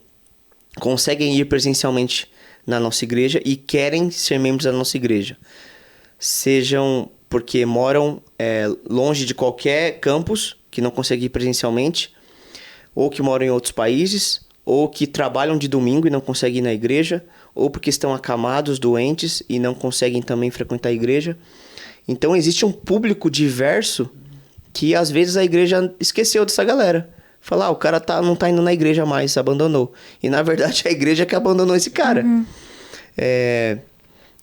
conseguem ir presencialmente na nossa igreja e querem ser membros da nossa igreja. Sejam porque moram longe de qualquer campus, que não conseguem ir presencialmente, ou que moram em outros países, ou que trabalham de domingo e não conseguem ir na igreja, ou porque estão acamados, doentes e não conseguem também frequentar a igreja. Então existe um público diverso que às vezes a igreja esqueceu dessa galera. Falar, o cara não tá indo na igreja mais, abandonou. E na verdade a igreja que abandonou esse cara.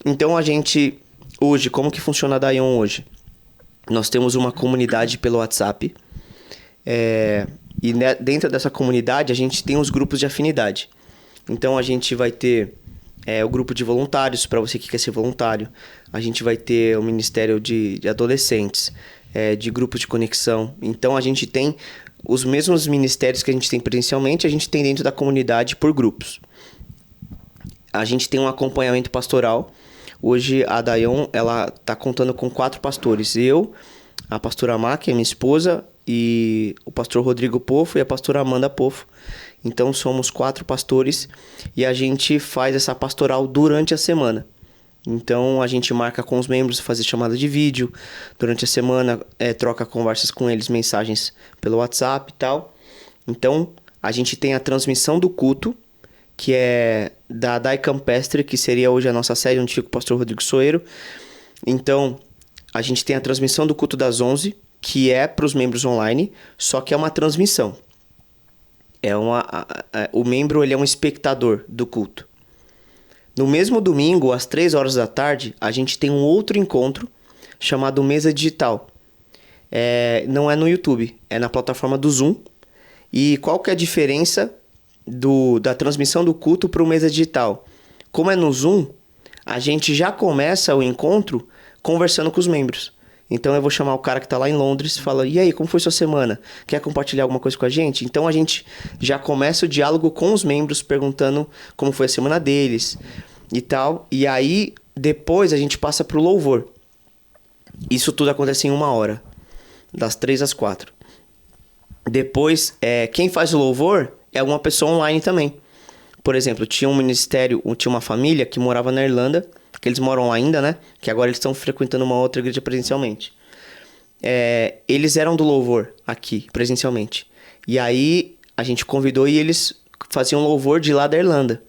Então a gente, hoje, como que funciona a Daion hoje? Nós temos uma comunidade pelo WhatsApp. E dentro dessa comunidade a gente tem os grupos de afinidade. Então a gente vai ter o grupo de voluntários, para você que quer ser voluntário. A gente vai ter o ministério de adolescentes, de grupos de conexão. Então a gente tem os mesmos ministérios que a gente tem presencialmente, a gente tem dentro da comunidade por grupos. A gente tem um acompanhamento pastoral. Hoje a Daion, ela está contando com 4 pastores. Eu, a pastora Má, que é minha esposa, e o pastor Rodrigo Pofo e a pastora Amanda Pofo. Então somos 4 pastores e a gente faz essa pastoral durante a semana. Então a gente marca com os membros, fazer chamada de vídeo durante a semana, troca conversas com eles, mensagens pelo WhatsApp e tal. Então a gente tem a transmissão do culto, que é da Dai Campestre, que seria hoje a nossa série onde fica o pastor Rodrigo Soeiro. Então a gente tem a transmissão do culto das 11, que é para os membros online, só que é uma transmissão. O membro, ele é um espectador do culto. No mesmo domingo, às 3 horas da tarde, a gente tem um outro encontro chamado Mesa Digital. Não é no YouTube, é na plataforma do Zoom. E qual que é a diferença da transmissão do culto para o Mesa Digital? Como é no Zoom, a gente já começa o encontro conversando com os membros. Então eu vou chamar o cara que está lá em Londres e fala, e aí, como foi sua semana? Quer compartilhar alguma coisa com a gente? Então a gente já começa o diálogo com os membros, perguntando como foi a semana deles e tal. E aí, depois a gente passa para o louvor. Isso tudo acontece em 1 hora, das 3 às 4. Depois, quem faz o louvor é uma pessoa online também. Por exemplo, tinha um ministério, tinha uma família que morava na Irlanda, que eles moram lá ainda, né? Que agora eles estão frequentando uma outra igreja presencialmente. Eles eram do louvor aqui, presencialmente. E aí a gente convidou e eles faziam louvor de lá da Irlanda.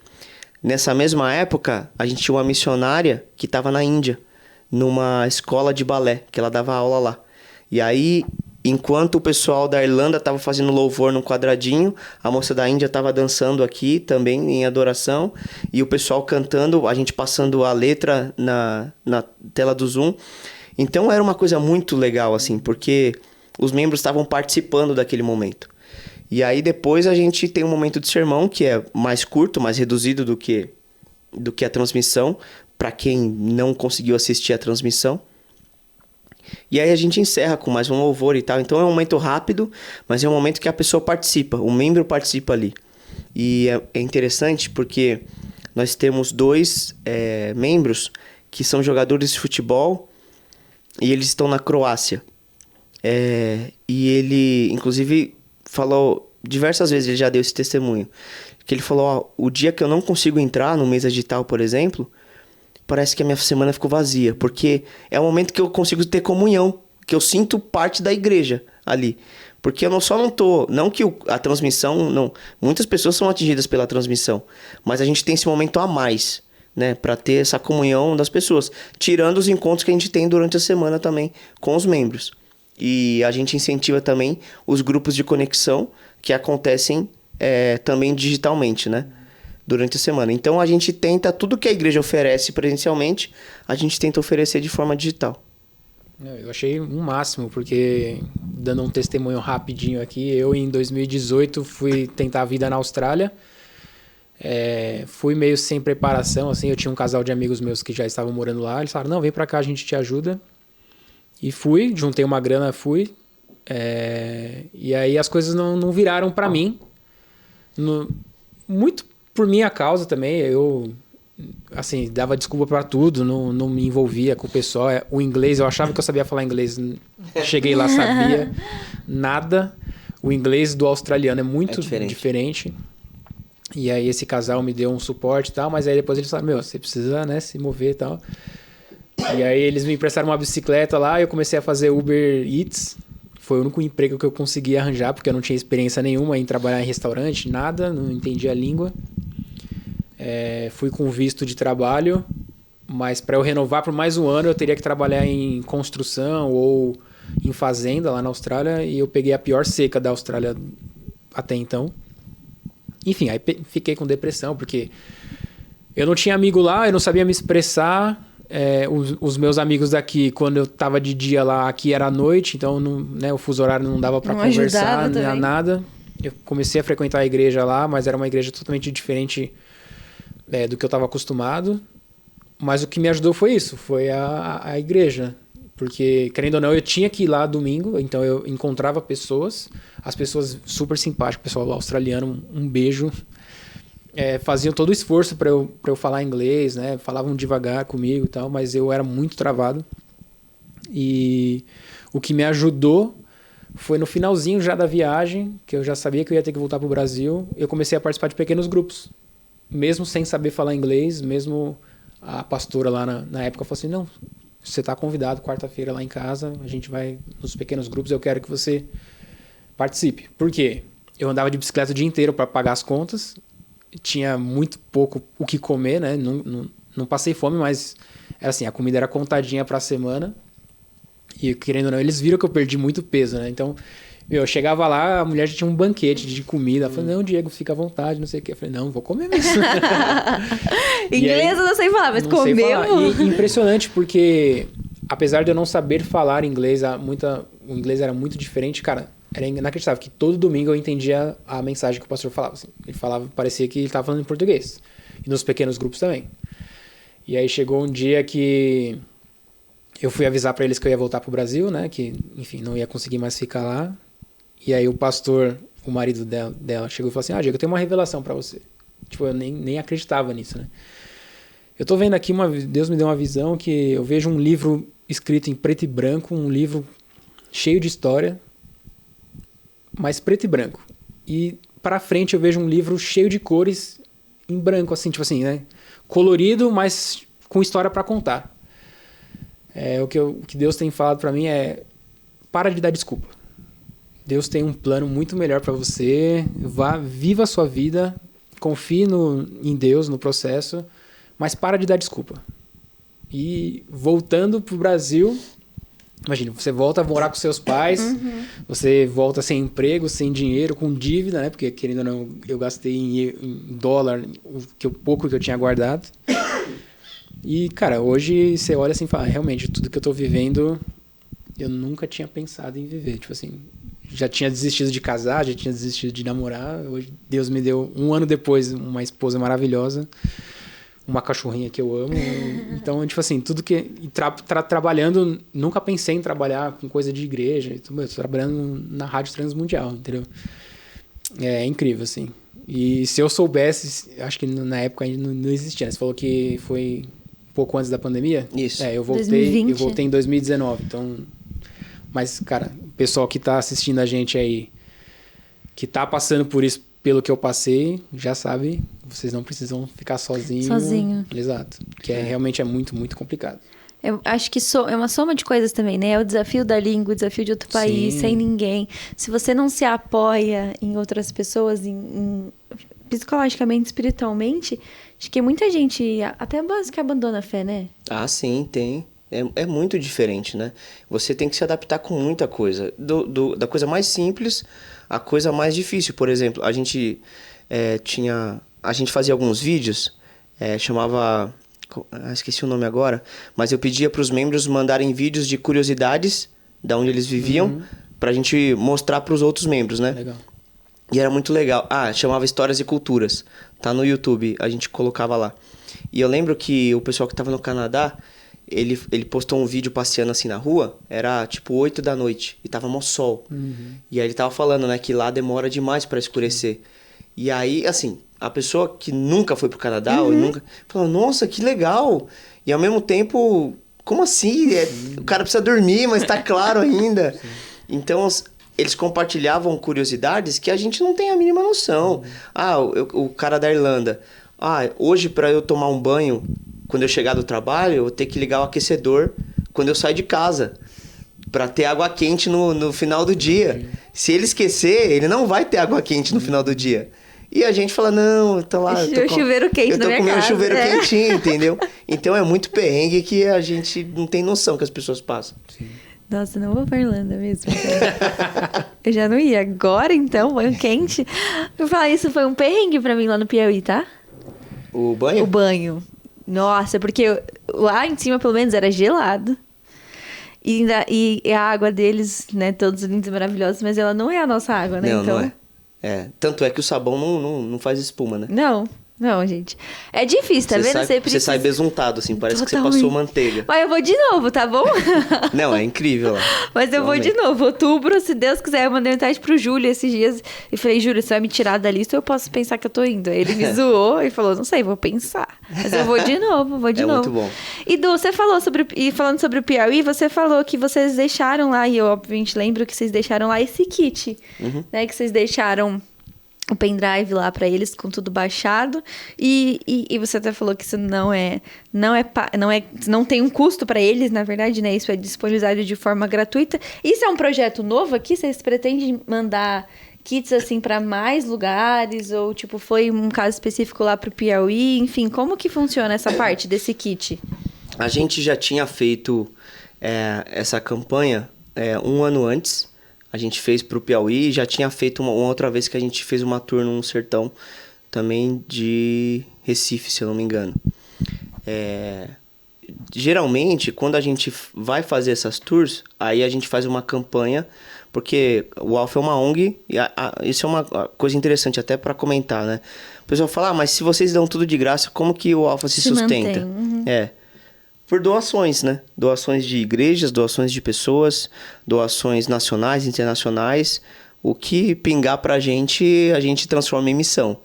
Nessa mesma época, a gente tinha uma missionária que estava na Índia, numa escola de balé, que ela dava aula lá. E aí, enquanto o pessoal da Irlanda estava fazendo louvor num quadradinho, a moça da Índia estava dançando aqui também em adoração, e o pessoal cantando, a gente passando a letra na tela do Zoom. Então era uma coisa muito legal, assim, porque os membros estavam participando daquele momento. E aí depois a gente tem um momento de sermão que é mais curto, mais reduzido do que a transmissão, para quem não conseguiu assistir a transmissão. E aí a gente encerra com mais um louvor e tal. Então é um momento rápido, mas é um momento que a pessoa participa, o membro participa ali. E é interessante porque nós temos 2 membros que são jogadores de futebol e eles estão na Croácia. E ele, inclusive, falou diversas vezes, ele já deu esse testemunho, que ele falou, o dia que eu não consigo entrar no Mesa Digital, por exemplo, parece que a minha semana ficou vazia, porque é o momento que eu consigo ter comunhão, que eu sinto parte da igreja ali. Porque eu não que a transmissão, não, muitas pessoas são atingidas pela transmissão, mas a gente tem esse momento a mais, né, para ter essa comunhão das pessoas, tirando os encontros que a gente tem durante a semana também com os membros. E a gente incentiva também os grupos de conexão que acontecem também digitalmente, né? Durante a semana. Então a gente tenta, tudo que a igreja oferece presencialmente, a gente tenta oferecer de forma digital.
Eu achei um máximo, porque, dando um testemunho rapidinho aqui, eu em 2018 fui tentar a vida na Austrália. Fui meio sem preparação, assim, eu tinha um casal de amigos meus que já estavam morando lá, eles falaram, não, vem pra cá, a gente te ajuda. E fui, juntei uma grana, fui. E aí as coisas não viraram pra mim. Muito por minha causa também, eu assim, dava desculpa pra tudo, não me envolvia com o pessoal. O inglês, eu achava que eu sabia falar inglês, cheguei lá, sabia nada. O inglês do australiano é muito diferente. E aí esse casal me deu um suporte e tal, mas aí depois eles falaram, você precisa, né, se mover e tal. E aí eles me emprestaram uma bicicleta lá, eu comecei a fazer Uber Eats, Foi o único emprego que eu consegui arranjar, porque eu não tinha experiência nenhuma em trabalhar em restaurante, nada, não entendia a língua. Fui com visto de trabalho, mas para eu renovar por mais um ano eu teria que trabalhar em construção ou em fazenda lá na Austrália, e eu peguei a pior seca da Austrália até então. Enfim, aí fiquei com depressão, porque eu não tinha amigo lá, eu não sabia me expressar. Os meus amigos daqui, quando eu tava de dia lá, aqui era à noite, então o fuso horário não dava para conversar, nada. Eu comecei a frequentar a igreja lá, mas era uma igreja totalmente diferente do que eu estava acostumado. Mas o que me ajudou foi isso, foi a igreja. Porque, querendo ou não, eu tinha que ir lá domingo, então eu encontrava pessoas, as pessoas super simpáticas, o pessoal australiano, um beijo. Faziam todo o esforço para eu falar inglês, né? Falavam devagar comigo e tal, mas eu era muito travado. E o que me ajudou foi no finalzinho já da viagem, que eu já sabia que eu ia ter que voltar para o Brasil, eu comecei a participar de pequenos grupos. Mesmo sem saber falar inglês, mesmo a pastora lá na época falou assim, não, você está convidado quarta-feira lá em casa, a gente vai nos pequenos grupos, eu quero que você participe. Por quê? Eu andava de bicicleta o dia inteiro para pagar as contas, tinha muito pouco o que comer, né? Não passei fome, mas era assim, a comida era contadinha para a semana. E querendo ou não, eles viram que eu perdi muito peso, né? Então, eu chegava lá, a mulher já tinha um banquete de comida. Ela falou, não, Diego, fica à vontade, não sei o quê. Eu falei, não, vou comer mesmo.
Inglês eu não sei falar, mas comer...
E impressionante, porque apesar de eu não saber falar inglês, o inglês era muito diferente, cara. Era inacreditável que todo domingo eu entendia a mensagem que o pastor falava. Assim. Ele falava, parecia que ele estava falando em português. E nos pequenos grupos também. E aí chegou um dia que eu fui avisar para eles que eu ia voltar pro Brasil, né? Que, enfim, não ia conseguir mais ficar lá. E aí o pastor, o marido dela chegou e falou assim, Diego, eu tenho uma revelação para você. Tipo, eu nem acreditava nisso, né? Eu tô vendo aqui, Deus me deu uma visão que eu vejo um livro escrito em preto e branco, um livro cheio de história, mas preto e branco. E pra frente eu vejo um livro cheio de cores em branco, assim, tipo assim, né? Colorido, mas com história pra contar. O que Deus tem falado pra mim para de dar desculpa. Deus tem um plano muito melhor pra você. Viva a sua vida, confie em Deus, no processo, mas para de dar desculpa. E voltando pro Brasil... Imagina, você volta a morar com seus pais, você volta sem emprego, sem dinheiro, com dívida, né? Porque, querendo ou não, eu gastei em dólar o pouco que eu tinha guardado. E, cara, hoje você olha assim e fala, realmente, tudo que eu tô vivendo, eu nunca tinha pensado em viver. Tipo assim, já tinha desistido de casar, já tinha desistido de namorar. Hoje Deus me deu, 1 ano depois, uma esposa maravilhosa. Uma cachorrinha que eu amo. Então, tipo assim, tudo que... trabalhando, nunca pensei em trabalhar com coisa de igreja. Eu tô trabalhando na Rádio Transmundial, entendeu? É incrível, assim. E se eu soubesse, acho que na época ainda não existia. Você falou que foi um pouco antes da pandemia?
Isso.
Eu voltei
2020.
Eu voltei em 2019. Então... Mas, cara, o pessoal que tá assistindo a gente aí, que tá passando por isso, pelo que eu passei, já sabe, vocês não precisam ficar sozinho. Exato. Que realmente é muito, muito complicado.
Eu acho que é uma soma de coisas também, né? É o desafio da língua, o desafio de outro país, sem ninguém. Se você não se apoia em outras pessoas, psicologicamente, espiritualmente, acho que muita gente, até que abandona a fé, né?
Ah, sim, tem. É muito diferente, né? Você tem que se adaptar com muita coisa. Da coisa mais simples à coisa mais difícil. Por exemplo, a gente fazia alguns vídeos, chamava... esqueci o nome agora, mas eu pedia para os membros mandarem vídeos de curiosidades de onde eles viviam, pra gente mostrar para os outros membros, né?
Legal.
E era muito legal. Chamava Histórias e Culturas. Tá no YouTube, a gente colocava lá. E eu lembro que o pessoal que tava no Canadá, ele postou um vídeo passeando assim na rua, era tipo 8 da noite, e tava mó sol. E aí ele tava falando, né, que lá demora demais para escurecer. E aí, assim, a pessoa que nunca foi pro Canadá, ou nunca... Falou, nossa, que legal! E ao mesmo tempo, como assim? O cara precisa dormir, mas tá claro ainda. Então, eles compartilhavam curiosidades que a gente não tem a mínima noção. O cara da Irlanda. Hoje para eu tomar um banho, quando eu chegar do trabalho, eu vou ter que ligar o aquecedor quando eu sair de casa. Pra ter água quente no final do dia. Se ele esquecer, ele não vai ter água quente no final do dia. E a gente fala, não, eu tô lá...
Chuveiro quente na minha casa.
Eu tô com meu chuveiro quentinho, entendeu? Então é muito perrengue que a gente não tem noção que as pessoas passam.
Sim.
Nossa, não vou pra Irlanda mesmo. Eu já não ia. Agora, então, banho quente. Eu falar isso foi um perrengue pra mim lá no Piauí, tá?
O banho?
O banho. Nossa, porque lá em cima, pelo menos, era gelado. E a água deles, né, todos lindos e maravilhosos, mas ela não é a nossa água, né?
Não,
então...
não é. Tanto é que o sabão não faz espuma, né?
Não, gente. É difícil, tá vendo?
Você sai besuntado, assim, parece
Totalmente.
que você passou manteiga.
Mas eu vou de novo, tá bom?
Não, é incrível.
Mas eu vou de novo. Outubro, se Deus quiser, eu mandei mensagem pro Júlio esses dias e falei, Júlio, você vai me tirar da lista ou eu posso pensar que eu tô indo? Aí ele me zoou e falou, não sei, vou pensar. Mas eu vou de novo, novo.
É muito bom.
E Du, você falou falando sobre o Piauí, você falou que vocês deixaram lá, e eu obviamente lembro que vocês deixaram lá esse kit, né? Que vocês deixaram o pendrive lá pra eles com tudo baixado e você até falou que isso não tem um custo pra eles, na verdade, né? Isso é disponibilizado de forma gratuita. Isso é um projeto novo aqui? Vocês pretendem mandar kits assim pra mais lugares ou tipo foi um caso específico lá pro Piauí? Enfim, como que funciona essa parte desse kit?
A gente já tinha feito essa campanha um ano antes. A gente fez pro Piauí e já tinha feito uma outra vez que a gente fez uma tour num sertão também de Recife, se eu não me engano. Geralmente, quando a gente vai fazer essas tours, aí a gente faz uma campanha, porque o Alpha é uma ONG, e isso é uma coisa interessante até para comentar, né? O pessoal fala, mas se vocês dão tudo de graça, como que o Alpha se sustenta?
Mantém.
Por doações, né? Doações de igrejas, doações de pessoas, doações nacionais, internacionais. O que pingar pra gente, a gente transforma em missão.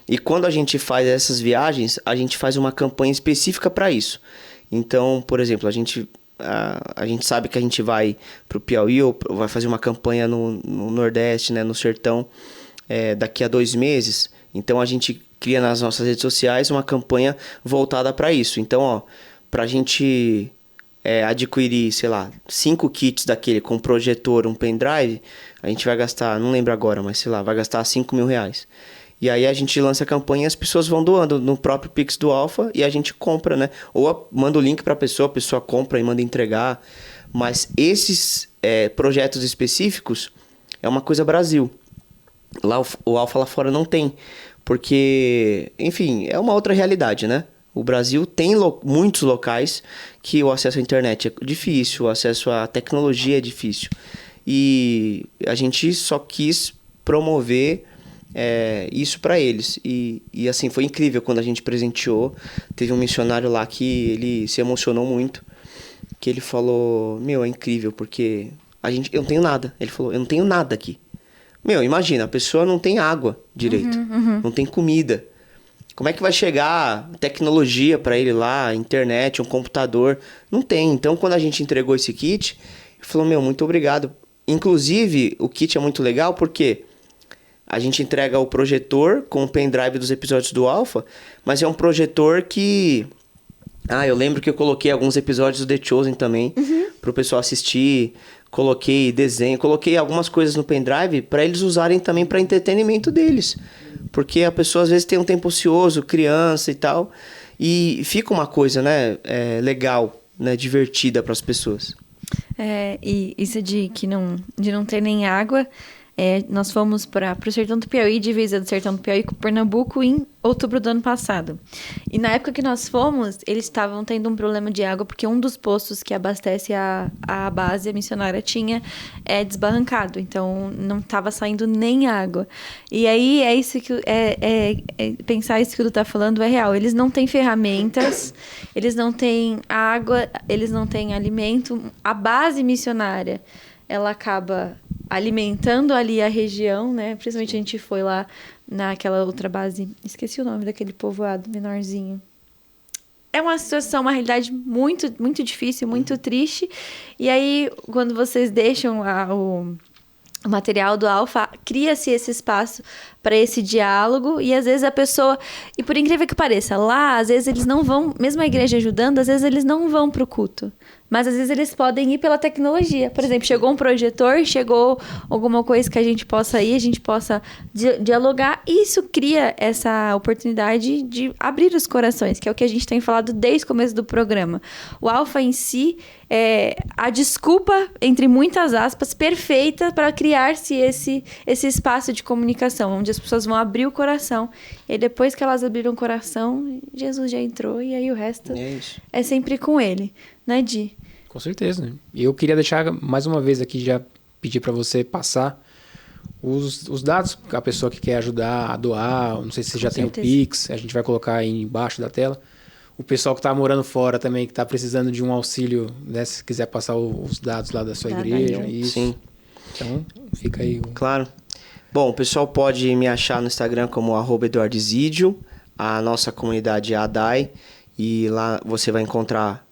E quando a gente faz essas viagens, a gente faz uma campanha específica para isso. Então, por exemplo, a gente sabe que a gente vai pro Piauí ou vai fazer uma campanha no Nordeste, né? No Sertão, daqui a 2 meses. Então, a gente cria nas nossas redes sociais uma campanha voltada para isso. Então, pra gente adquirir, sei lá, 5 kits daquele com projetor, um pendrive, a gente vai gastar, não lembro agora, mas sei lá, vai gastar R$5.000. E aí a gente lança a campanha e as pessoas vão doando no próprio Pix do Alpha e a gente compra, né? Ou manda o link pra pessoa, a pessoa compra e manda entregar. Mas esses projetos específicos é uma coisa Brasil. Lá o Alpha lá fora não tem. Porque, enfim, é uma outra realidade, né? O Brasil tem muitos locais que o acesso à internet é difícil, o acesso à tecnologia é difícil. E a gente só quis promover isso para eles. E assim, foi incrível quando a gente presenteou. Teve um missionário lá que ele se emocionou muito. Que ele falou, é incrível, porque eu não tenho nada. Ele falou, eu não tenho nada aqui. Imagina, a pessoa não tem água direito, não tem comida. Como é que vai chegar tecnologia para ele lá, internet, um computador? Não tem. Então, quando a gente entregou esse kit, ele falou, muito obrigado. Inclusive, o kit é muito legal porque a gente entrega o projetor com o pendrive dos episódios do Alpha, mas é um projetor que... eu lembro que eu coloquei alguns episódios do The Chosen também, para o pessoal assistir. Coloquei desenho, coloquei algumas coisas no pendrive para eles usarem também para entretenimento deles. Porque a pessoa às vezes tem um tempo ocioso, criança e tal, e fica uma coisa, né, legal, né, divertida para as pessoas.
E isso de não ter nem água, nós fomos para o Sertão do Piauí, divisa do Sertão do Piauí com Pernambuco em outubro do ano passado. E na época que nós fomos, eles estavam tendo um problema de água, porque um dos postos que abastece a base missionária tinha desbarrancado, então não estava saindo nem água. E aí isso que pensar isso que o Du tá falando é real. Eles não têm ferramentas, eles não têm água, eles não têm alimento. A base missionária, ela acaba alimentando ali a região, né? Principalmente a gente foi lá naquela outra base, esqueci o nome daquele povoado menorzinho. É uma situação, uma realidade muito, muito difícil, muito triste. E aí, quando vocês deixam o material do Alpha, cria-se esse espaço para esse diálogo e às vezes a pessoa, e por incrível que pareça, lá às vezes eles não vão, mesmo a igreja ajudando, às vezes eles não vão pro culto, Mas às vezes eles podem ir pela tecnologia. Por exemplo, chegou um projetor, chegou alguma coisa que a gente possa ir, a gente possa dialogar. E isso cria essa oportunidade de abrir os corações, que é o que a gente tem falado desde o começo do programa. O Alpha em si é a desculpa, entre muitas aspas, perfeita para criar-se esse espaço de comunicação, onde as pessoas vão abrir o coração. E depois que elas abriram o coração, Jesus já entrou e aí o resto é sempre com ele. Né, Di?
Com certeza, né? E eu queria deixar mais uma vez aqui, já pedir para você passar os dados que a pessoa que quer ajudar a doar, não sei se você já tem o Pix, a gente vai colocar aí embaixo da tela. O pessoal que está morando fora também, que está precisando de um auxílio, né, se quiser passar os dados lá da sua igreja. Isso. Sim. Então, fica aí.
Claro. Bom, o pessoal pode me achar no Instagram como @EduardoZidio, a nossa comunidade é a ADAI, e lá você vai encontrar...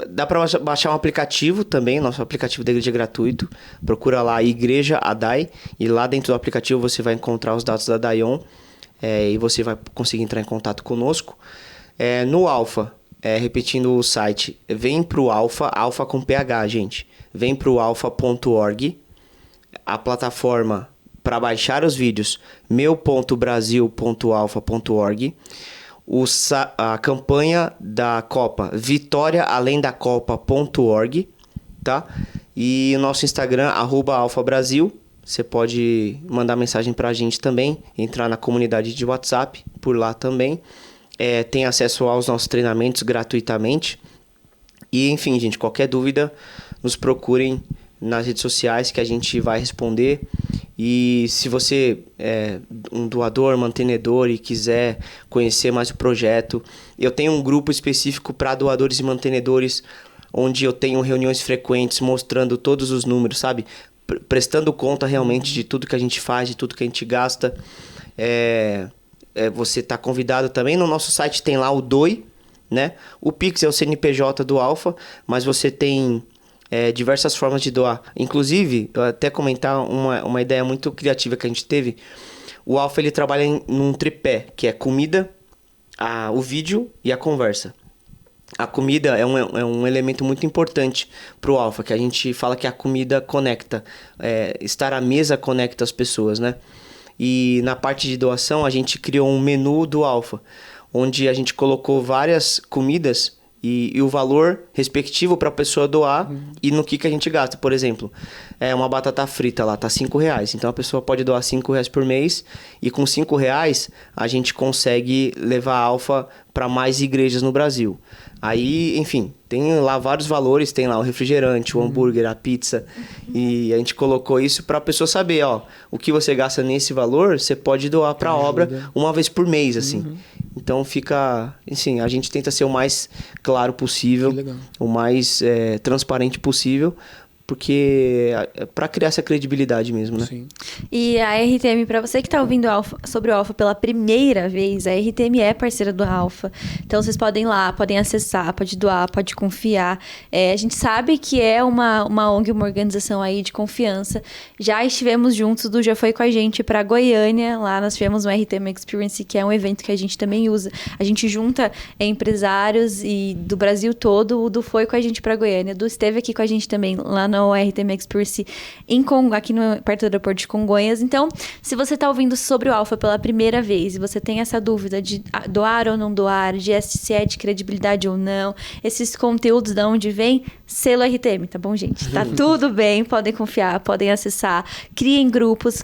dá para baixar um aplicativo também, nosso aplicativo da igreja é gratuito. Procura lá Igreja ADAI e lá dentro do aplicativo você vai encontrar os dados da Daion e você vai conseguir entrar em contato conosco. No Alpha, repetindo o site, vem pro Alpha com PH, gente. Vem pro alpha.org. A plataforma para baixar os vídeos, meu.brasil.alpha.org. A campanha da Copa, vitoriaalemdacopa.org, tá? E o nosso Instagram, @alfabrasil. Você pode mandar mensagem pra gente também, entrar na comunidade de WhatsApp, por lá também. Tem acesso aos nossos treinamentos gratuitamente. E, enfim, gente, qualquer dúvida, nos procurem nas redes sociais que a gente vai responder. E se você é um doador, mantenedor e quiser conhecer mais o projeto, eu tenho um grupo específico para doadores e mantenedores, onde eu tenho reuniões frequentes mostrando todos os números, sabe? Prestando conta realmente de tudo que a gente faz, de tudo que a gente gasta. Você está convidado também. No nosso site tem lá o DOI, né? O Pix é o CNPJ do Alpha, mas você tem... diversas formas de doar. Inclusive, eu até comentar uma ideia muito criativa que a gente teve. O Alpha ele trabalha num tripé, que é comida, o vídeo e a conversa. A comida é um elemento muito importante para o Alpha, que a gente fala que a comida conecta. Estar à mesa conecta as pessoas, né? E na parte de doação, a gente criou um menu do Alpha, onde a gente colocou várias comidas e o valor respectivo para a pessoa doar e no que a gente gasta. Por exemplo, uma batata frita lá, tá R$5. Então a pessoa pode doar R$5 por mês e com R$5 a gente consegue levar a Alpha para mais igrejas no Brasil. Aí, enfim, tem lá vários valores, tem lá o refrigerante, o hambúrguer, a pizza. E a gente colocou isso para a pessoa saber, o que você gasta nesse valor, você pode doar para a obra uma vez por mês, assim. Então fica, assim, a gente tenta ser o mais claro possível, o mais transparente possível, porque para criar essa credibilidade mesmo, né? Sim.
E a RTM, para você que está ouvindo sobre o Alpha pela primeira vez, a RTM é parceira do Alpha. Então vocês podem ir lá, podem acessar, pode doar, pode confiar. A gente sabe que é uma ONG, uma organização aí de confiança. Já estivemos juntos, o Du já foi com a gente para Goiânia, lá nós tivemos um RTM Experience, que é um evento que a gente também usa. A gente junta empresários do Brasil todo, o Du foi com a gente para Goiânia, o Du esteve aqui com a gente também, lá no RTM Experience aqui perto do aeroporto de Congonhas. Então, se você está ouvindo sobre o Alpha pela primeira vez e você tem essa dúvida de doar ou não doar, se é de credibilidade ou não, esses conteúdos de onde vem, selo RTM, tá bom, gente? Tá tudo bem, podem confiar, podem acessar. Criem grupos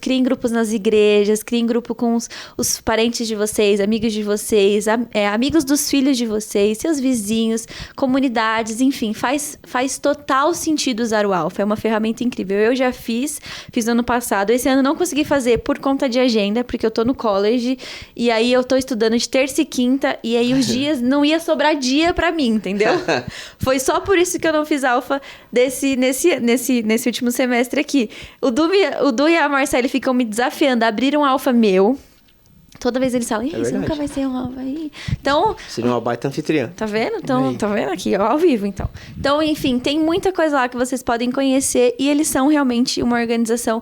nas igrejas, criem grupo com os parentes de vocês, amigos de vocês, amigos dos filhos de vocês, seus vizinhos, comunidades, enfim, faz total sentido usar o Alpha. É uma ferramenta incrível. Eu já fiz no ano passado. Esse ano não consegui fazer por conta de agenda, porque eu tô no college e aí eu tô estudando de terça e quinta e aí os dias não ia sobrar dia pra mim, entendeu? Foi só por isso que eu não fiz Alpha nesse último semestre aqui. O Du e a Marcele ficam me desafiando a abrir um Alpha meu. Toda vez eles falam, "Ih, você
verdade.
nunca vai ser um alfa aí." Então,
Seria uma baita anfitriã.
tá vendo? Então,
Aí.
tá vendo aqui, ó, ao vivo, então. Então, enfim, tem muita coisa lá que vocês podem conhecer e eles são realmente uma organização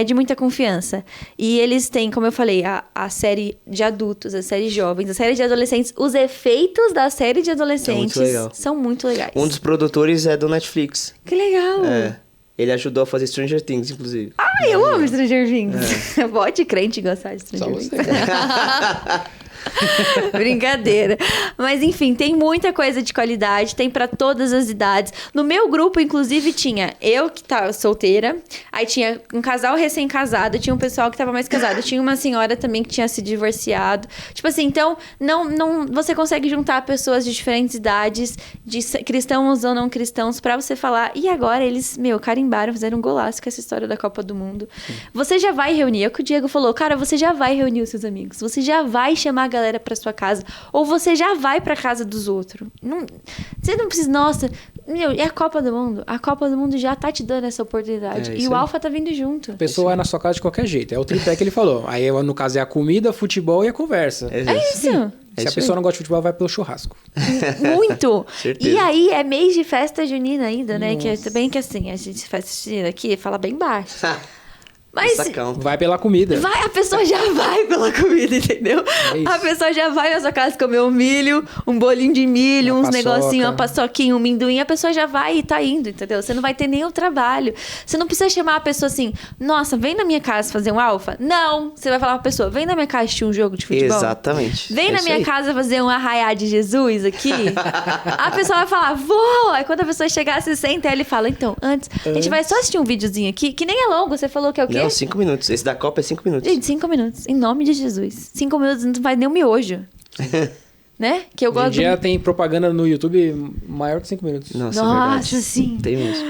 de muita confiança. E eles têm, como eu falei, a série de adultos, a série de jovens, a série de adolescentes. Os efeitos da série de adolescentes
legal.
são muito legais.
Um dos produtores é do Netflix.
Que legal!
É. Ele ajudou a fazer Stranger Things, inclusive.
Ai, eu amo Stranger Things. Pode crente gostar de
Só
Stranger
você.
Things. Brincadeira. Mas enfim, tem muita coisa de qualidade, tem pra todas as idades. No meu grupo, inclusive, tinha eu que tava solteira, aí tinha um casal recém-casado, tinha um pessoal que tava mais casado, tinha uma senhora também que tinha se divorciado. Tipo assim, então, não, você consegue juntar pessoas de diferentes idades, cristãos ou não cristãos, pra você falar. E agora eles, carimbaram, fizeram um golaço com essa história da Copa do Mundo. Você já vai reunir, é o que o Diego falou, cara, você já vai reunir os seus amigos, você já vai chamar a galera pra sua casa, ou você já vai pra casa dos outros. Você não precisa, nossa, é a Copa do Mundo. A Copa do Mundo já tá te dando essa oportunidade.
É,
E
isso
o
aí.
Alfa tá vindo junto.
A pessoa vai na sua casa de qualquer jeito. É o tripé que ele falou. Aí, no caso, é a comida, futebol e a conversa.
É isso.
Se
É
a
isso
pessoa
aí.
não gosta de futebol, vai pelo churrasco.
Muito.
Certeza.
E aí, é mês de festa junina ainda, né? Que é também que assim, a gente faz aqui, fala bem baixo. Mas
Sacão.
Vai pela comida.
a pessoa já vai pela comida, entendeu?
É isso.
A pessoa já vai na sua casa comer um milho, um bolinho de milho,
Uma
uns
paçoca.
negocinhos, uma paçoquinha, um minduim. A pessoa já vai e tá indo, entendeu? Você não vai ter nem o trabalho. Você não precisa chamar a pessoa assim, nossa, vem na minha casa fazer um alfa. Não. Você vai falar pra pessoa, vem na minha casa assistir um jogo de futebol.
Exatamente.
Vem
É
na
isso
minha
aí.
casa fazer um arraiá de Jesus aqui. A pessoa vai falar, vou! Aí quando a pessoa chegar, se senta, aí ele fala, então, antes, a gente vai só assistir um videozinho aqui, que nem é longo. Você falou que é o quê?
Não, 5 minutos. Esse da Copa é 5 minutos.
Gente, 5 minutos. Em nome de Jesus. 5 minutos não faz nem um miojo. Né? Que eu
Hoje em
gosto
dia tem propaganda no YouTube maior que 5 minutos.
Nossa, é
Nossa,
verdade.
sim.
Tem mesmo.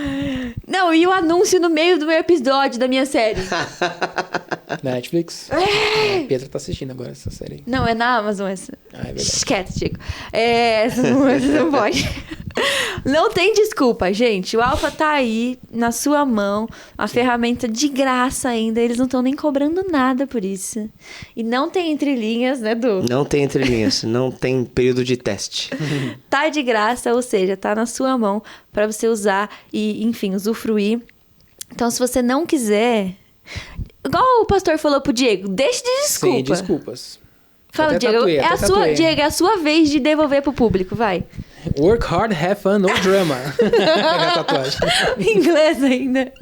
Não, e o anúncio no meio do meu episódio da minha série.
Na Netflix. A Pietra tá assistindo agora essa série aí.
Não, é na Amazon essa.
Ah, é verdade.
Esquece, Chico. Essa não pode. Não tem desculpa, gente. O Alfa tá aí, na sua mão. A ferramenta de graça ainda. Eles não estão nem cobrando nada por isso. E não tem entrelinhas, né, Du?
Não tem entrelinhas. Não tem período de teste.
Tá de graça, ou seja, tá na sua mão pra você usar e, enfim, usufruir. Então, se você não quiser... Igual o pastor falou pro Diego, deixe de desculpa.
Sem desculpas.
Fala,
Até
Diego.
tatuei, até tatuei.
Diego, é a sua vez de devolver pro público, vai.
Work hard, have fun, no drama. Pegar a tatuagem.
Em inglês ainda.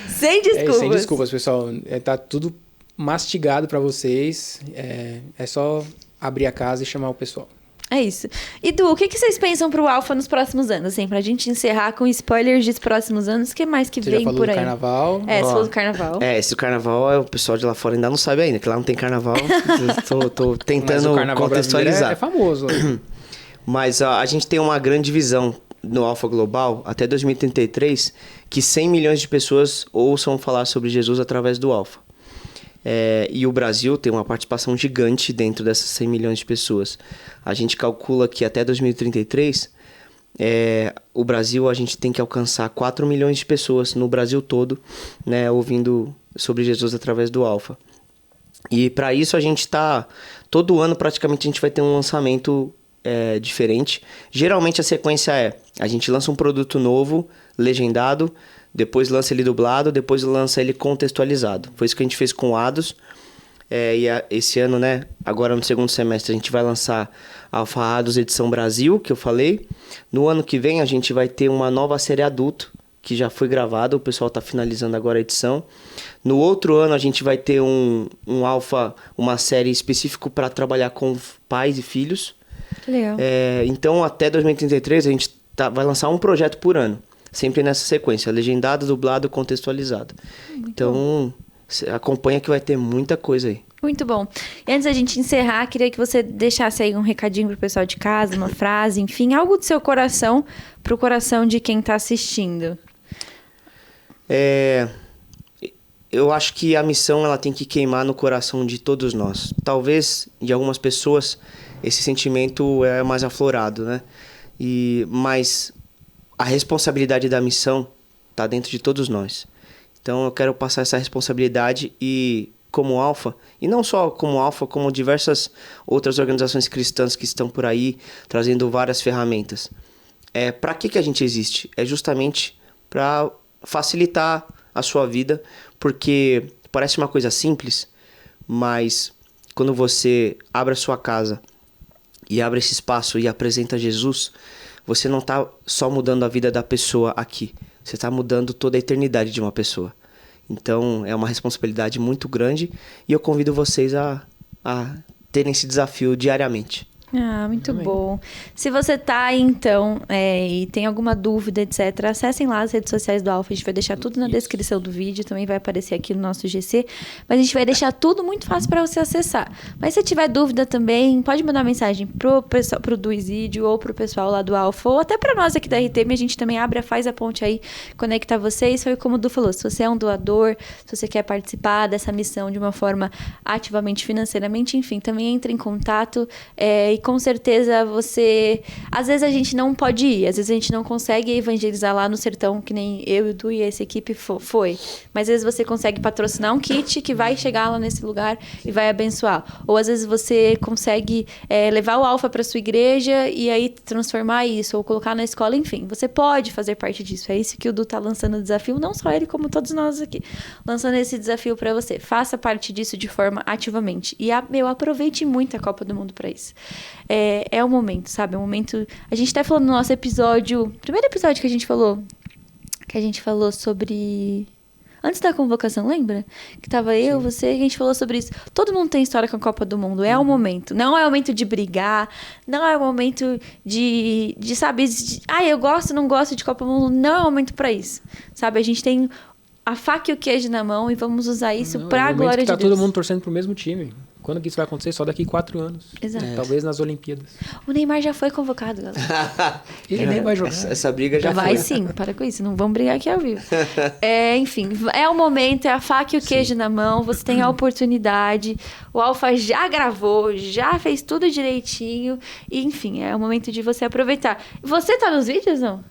Sem desculpas.
Sem desculpas, pessoal. Tá tudo mastigado pra vocês. É só abrir a casa e chamar o pessoal.
É isso. E Du, o que vocês pensam pro Alfa nos próximos anos? Assim, pra gente encerrar com spoilers dos próximos anos, o que mais que
Você já
vem
falou
por
do
aí?
carnaval.
É, você
Ó,
falou do carnaval.
Esse carnaval, o pessoal de lá fora ainda não sabe ainda, que lá não tem carnaval. tô
Mas
tentando
o carnaval brasileiro
contextualizar.
é famoso.
Mas a gente tem uma grande visão no Alfa Global, até 2033, que 100 milhões de pessoas ouçam falar sobre Jesus através do Alfa. E o Brasil tem uma participação gigante dentro dessas 100 milhões de pessoas. A gente calcula que até 2033, o Brasil, a gente tem que alcançar 4 milhões de pessoas no Brasil todo, né, ouvindo sobre Jesus através do Alfa. E para isso a gente está... Todo ano praticamente a gente vai ter um lançamento diferente. Geralmente a sequência a gente lança um produto novo, legendado, depois lança ele dublado, depois lança ele contextualizado. Foi isso que a gente fez com o Ados. Esse ano, né, agora no segundo semestre, a gente vai lançar Alfa Ados Edição Brasil, que eu falei. No ano que vem a gente vai ter uma nova série adulto, que já foi gravada, o pessoal está finalizando agora a edição. No outro ano a gente vai ter um Alfa, uma série específico para trabalhar com pais e filhos.
Que legal.
Então até 2033 a gente vai lançar um projeto por ano. Sempre nessa sequência, legendado, dublado, contextualizado. Então, acompanha que vai ter muita coisa aí.
Muito bom. E antes da gente encerrar, queria que você deixasse aí um recadinho pro pessoal de casa, uma frase, enfim, algo do seu coração pro coração de quem tá assistindo.
Eu acho que a missão ela tem que queimar no coração de todos nós. Talvez, de algumas pessoas, esse sentimento é mais aflorado, né? Mas a responsabilidade da missão está dentro de todos nós. Então eu quero passar essa responsabilidade e como Alfa, e não só como Alfa, como diversas outras organizações cristãs que estão por aí, trazendo várias ferramentas. Para que a gente existe? É justamente para facilitar a sua vida, porque parece uma coisa simples, mas quando você abre a sua casa e abre esse espaço e apresenta Jesus, você não está só mudando a vida da pessoa aqui, você está mudando toda a eternidade de uma pessoa. Então é uma responsabilidade muito grande e eu convido vocês a terem esse desafio diariamente.
Ah, muito bom. Se você tá aí, então, e tem alguma dúvida, etc., acessem lá as redes sociais do Alfa. A gente vai deixar tudo na descrição do vídeo. Também vai aparecer aqui no nosso GC. Mas a gente vai deixar tudo muito fácil para você acessar. Mas se tiver dúvida também, pode mandar mensagem pro pessoal, pro Duizídio ou pro pessoal lá do Alfa. Ou até para nós aqui da RTM. A gente também faz a ponte aí, conecta vocês. Foi como o Du falou. Se você é um doador, se você quer participar dessa missão de uma forma ativamente, financeiramente, enfim, também entre em contato. E com certeza você... Às vezes a gente não pode ir, às vezes a gente não consegue evangelizar lá no sertão, que nem eu e o Du e essa equipe foi. Mas às vezes você consegue patrocinar um kit que vai chegar lá nesse lugar e vai abençoar. Ou às vezes você consegue levar o Alfa para sua igreja e aí transformar isso, ou colocar na escola, enfim. Você pode fazer parte disso. É isso que o Du tá lançando o desafio, não só ele, como todos nós aqui. Lançando esse desafio para você. Faça parte disso de forma ativamente. E, aproveite muito a Copa do Mundo para isso. É o momento, sabe? É o momento... A gente tá falando no nosso episódio... Primeiro episódio que a gente falou sobre... Antes da convocação, lembra? Que tava eu, você, e a gente falou sobre isso. Todo mundo tem história com a Copa do Mundo. É o momento. Não é o momento de brigar. Não é o momento de sabe... eu gosto, não gosto de Copa do Mundo. Não é o momento pra isso. Sabe? A gente tem a faca e o queijo na mão e vamos usar isso pra glória de Deus.
Tá todo mundo torcendo pro mesmo time. Quando que isso vai acontecer? Só daqui 4 anos.
Exato.
Talvez nas Olimpíadas.
O Neymar já foi convocado, galera.
Ele nem vai jogar.
Essa briga já
vai
foi.
Sim, para com isso. Não vamos brigar aqui ao vivo. Enfim, é o momento, é a faca e o queijo na mão. Você tem a oportunidade. O Alfa já gravou, já fez tudo direitinho. E, enfim, é o momento de você aproveitar. Você tá nos vídeos, não?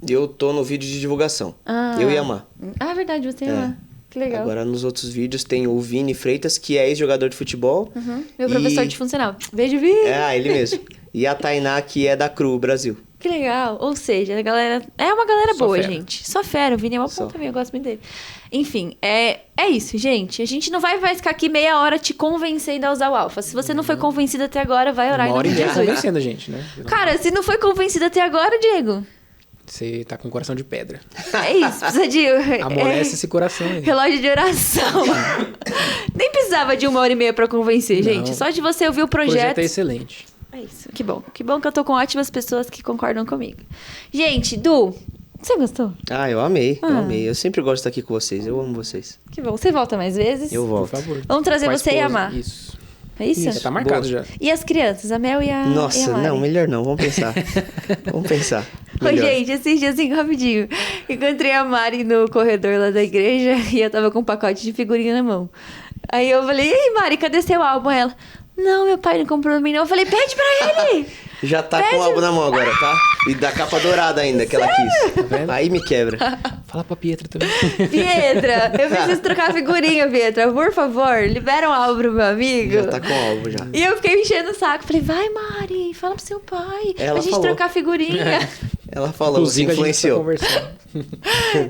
Eu tô no vídeo de divulgação. Eu e a Má.
É verdade, você e a Má. Que legal.
Agora, nos outros vídeos, tem o Vini Freitas, que é ex-jogador de futebol.
Meu professor de funcional. Beijo, Vini!
Ele mesmo. E a Tainá, que é da CRU, Brasil.
Que legal. Ou seja, a galera... É uma galera
Só
boa,
fera.
gente. Só fera. O Vini é uma ponta também, eu gosto muito dele. Enfim, é isso, gente. A gente não vai ficar aqui meia hora te convencendo a usar o Alfa. Se você não foi convencido até agora, vai orar em
Uma hora
nome
e
de
meia
Jesus.
convencendo a gente, né?
Cara, se não foi convencido até agora, Diego...
Você tá com o coração de pedra.
É isso, precisa de...
Amolece esse coração aí.
Relógio de oração. Nem precisava de 1h30 pra convencer, gente.
Não.
Só de você ouvir o
O projeto
projeto.
é excelente.
É isso, que bom. Que bom que eu tô com ótimas pessoas que concordam comigo. Gente, Du, você gostou?
Eu amei, eu amei. Eu sempre gosto de estar aqui com vocês, eu amo vocês.
Que bom. Você volta mais vezes?
Eu
Por
volto.
favor.
Vamos trazer
Com a
você e a
esposa.
Má.
Isso.
É isso?
Já tá marcado
Boa.
já.
E as crianças, a Mel e a
Nossa,
e a Mari?
não, melhor não, vamos pensar. Vamos pensar.
Ô,
Melhor.
gente, esses dias assim, rapidinho. Encontrei a Mari no corredor lá da igreja e eu tava com um pacote de figurinha na mão. Aí eu falei, e aí, Mari, cadê seu álbum? Ela, não, meu pai não comprou pra mim não. Eu falei, pede pra ele!
Já tá com o álbum na mão agora, tá? E da capa dourada ainda, que ela quis.
Tá vendo?
Aí me quebra.
Fala pra Pietra também.
Pietra, eu preciso trocar figurinha, Pietra. Por favor, libera um álbum pro meu amigo.
Já tá com o álbum já.
E eu fiquei enchendo o saco. Falei, vai, Mari, fala pro seu pai.
Ela
pra gente
falou.
trocar figurinha.
Ela falou, você
Inclusive, a gente tá
influenciou.
conversando.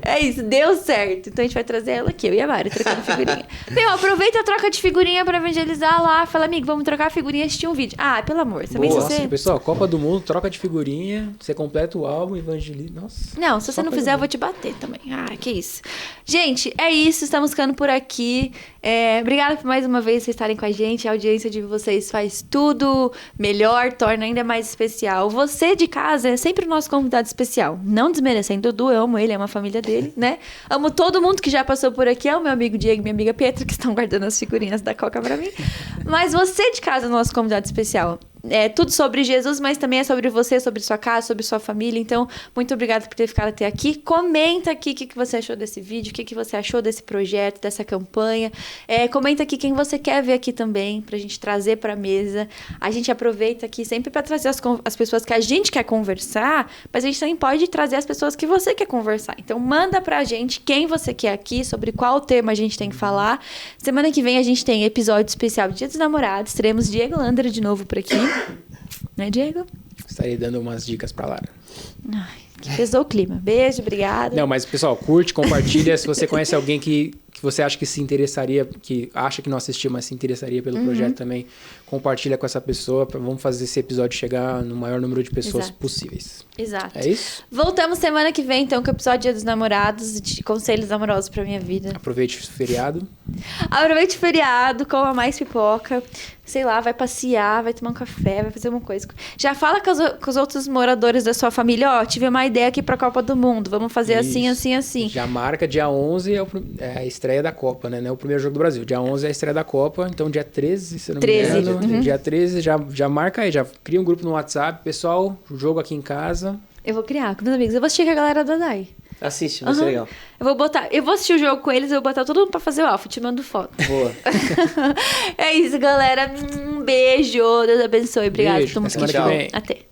É isso, deu certo. Então a gente vai trazer ela aqui, eu e a Mari, trocando figurinha. Meu, aproveita a troca de figurinha pra evangelizar lá. Fala, amigo, vamos trocar figurinha e assistir um vídeo. Ah, pelo amor, também se
Boa.
você...
Nossa, pessoal, Copa do Mundo, troca de figurinha, você completa o álbum, evangeliza. Nossa.
Não, se
só
você não
coisa
fizer, eu
boa.
vou te bater também. Ah, que isso. Gente, é isso. Estamos ficando por aqui. Obrigada por mais uma vez vocês estarem com a gente. A audiência de vocês faz tudo melhor, torna ainda mais especial. Você de casa é sempre o nosso convidado especial. Não desmerecendo o Dudu, eu amo ele, é uma família dele, né? Amo todo mundo que já passou por aqui. É o meu amigo Diego e minha amiga Pietra, que estão guardando as figurinhas da Coca pra mim. Mas você de casa é o nosso convidado especial. tudo sobre Jesus, mas também é sobre você, sobre sua casa, sobre sua família. Então, muito obrigada por ter ficado até aqui. Comenta aqui o que você achou desse vídeo, o que você achou desse projeto, dessa campanha. Comenta aqui quem você quer ver aqui também, pra gente trazer pra mesa. A gente aproveita aqui sempre pra trazer as pessoas que a gente quer conversar, mas a gente também pode trazer as pessoas que você quer conversar. Então, manda pra gente quem você quer aqui, sobre qual tema a gente tem que falar. Semana que vem a gente tem episódio especial de Dia dos Namorados. Teremos Diego Landra de novo por aqui. Né, Diego?
Estarei dando umas dicas pra Lara.
Ai, que pesou o clima. Beijo, obrigada.
Não, mas pessoal, curte, compartilha. Se você conhece alguém que você acha que se interessaria, que acha que não assistiu, mas se interessaria pelo projeto também, compartilha com essa pessoa. Vamos fazer esse episódio chegar no maior número de pessoas possíveis.
Exato.
É isso?
Voltamos semana que vem, então, com o episódio Dia dos Namorados, de conselhos amorosos pra minha vida.
Aproveite o feriado.
Aproveite o feriado, coma mais pipoca. Sei lá, vai passear, vai tomar um café, vai fazer uma coisa. Já fala com os outros moradores da sua família, ó, tive uma ideia aqui pra Copa do Mundo, vamos fazer assim, assim, assim.
Já marca dia 11 é a estreia da Copa, né? Não é o primeiro jogo do Brasil. Dia 11 é a estreia da Copa, então dia 13, se eu não me engano. Dia 13, já marca aí, já cria um grupo no WhatsApp. Pessoal, jogo aqui em casa.
Eu vou criar com meus amigos. Eu vou assistir com a galera da DAI.
Assiste, vai ser legal.
Eu vou assistir o jogo com eles, eu vou botar todo mundo pra fazer o alfa, te mando foto.
Boa.
É isso, galera. Um beijo. Deus abençoe. Obrigada por todo mundo que
Até semana que vem.
Até.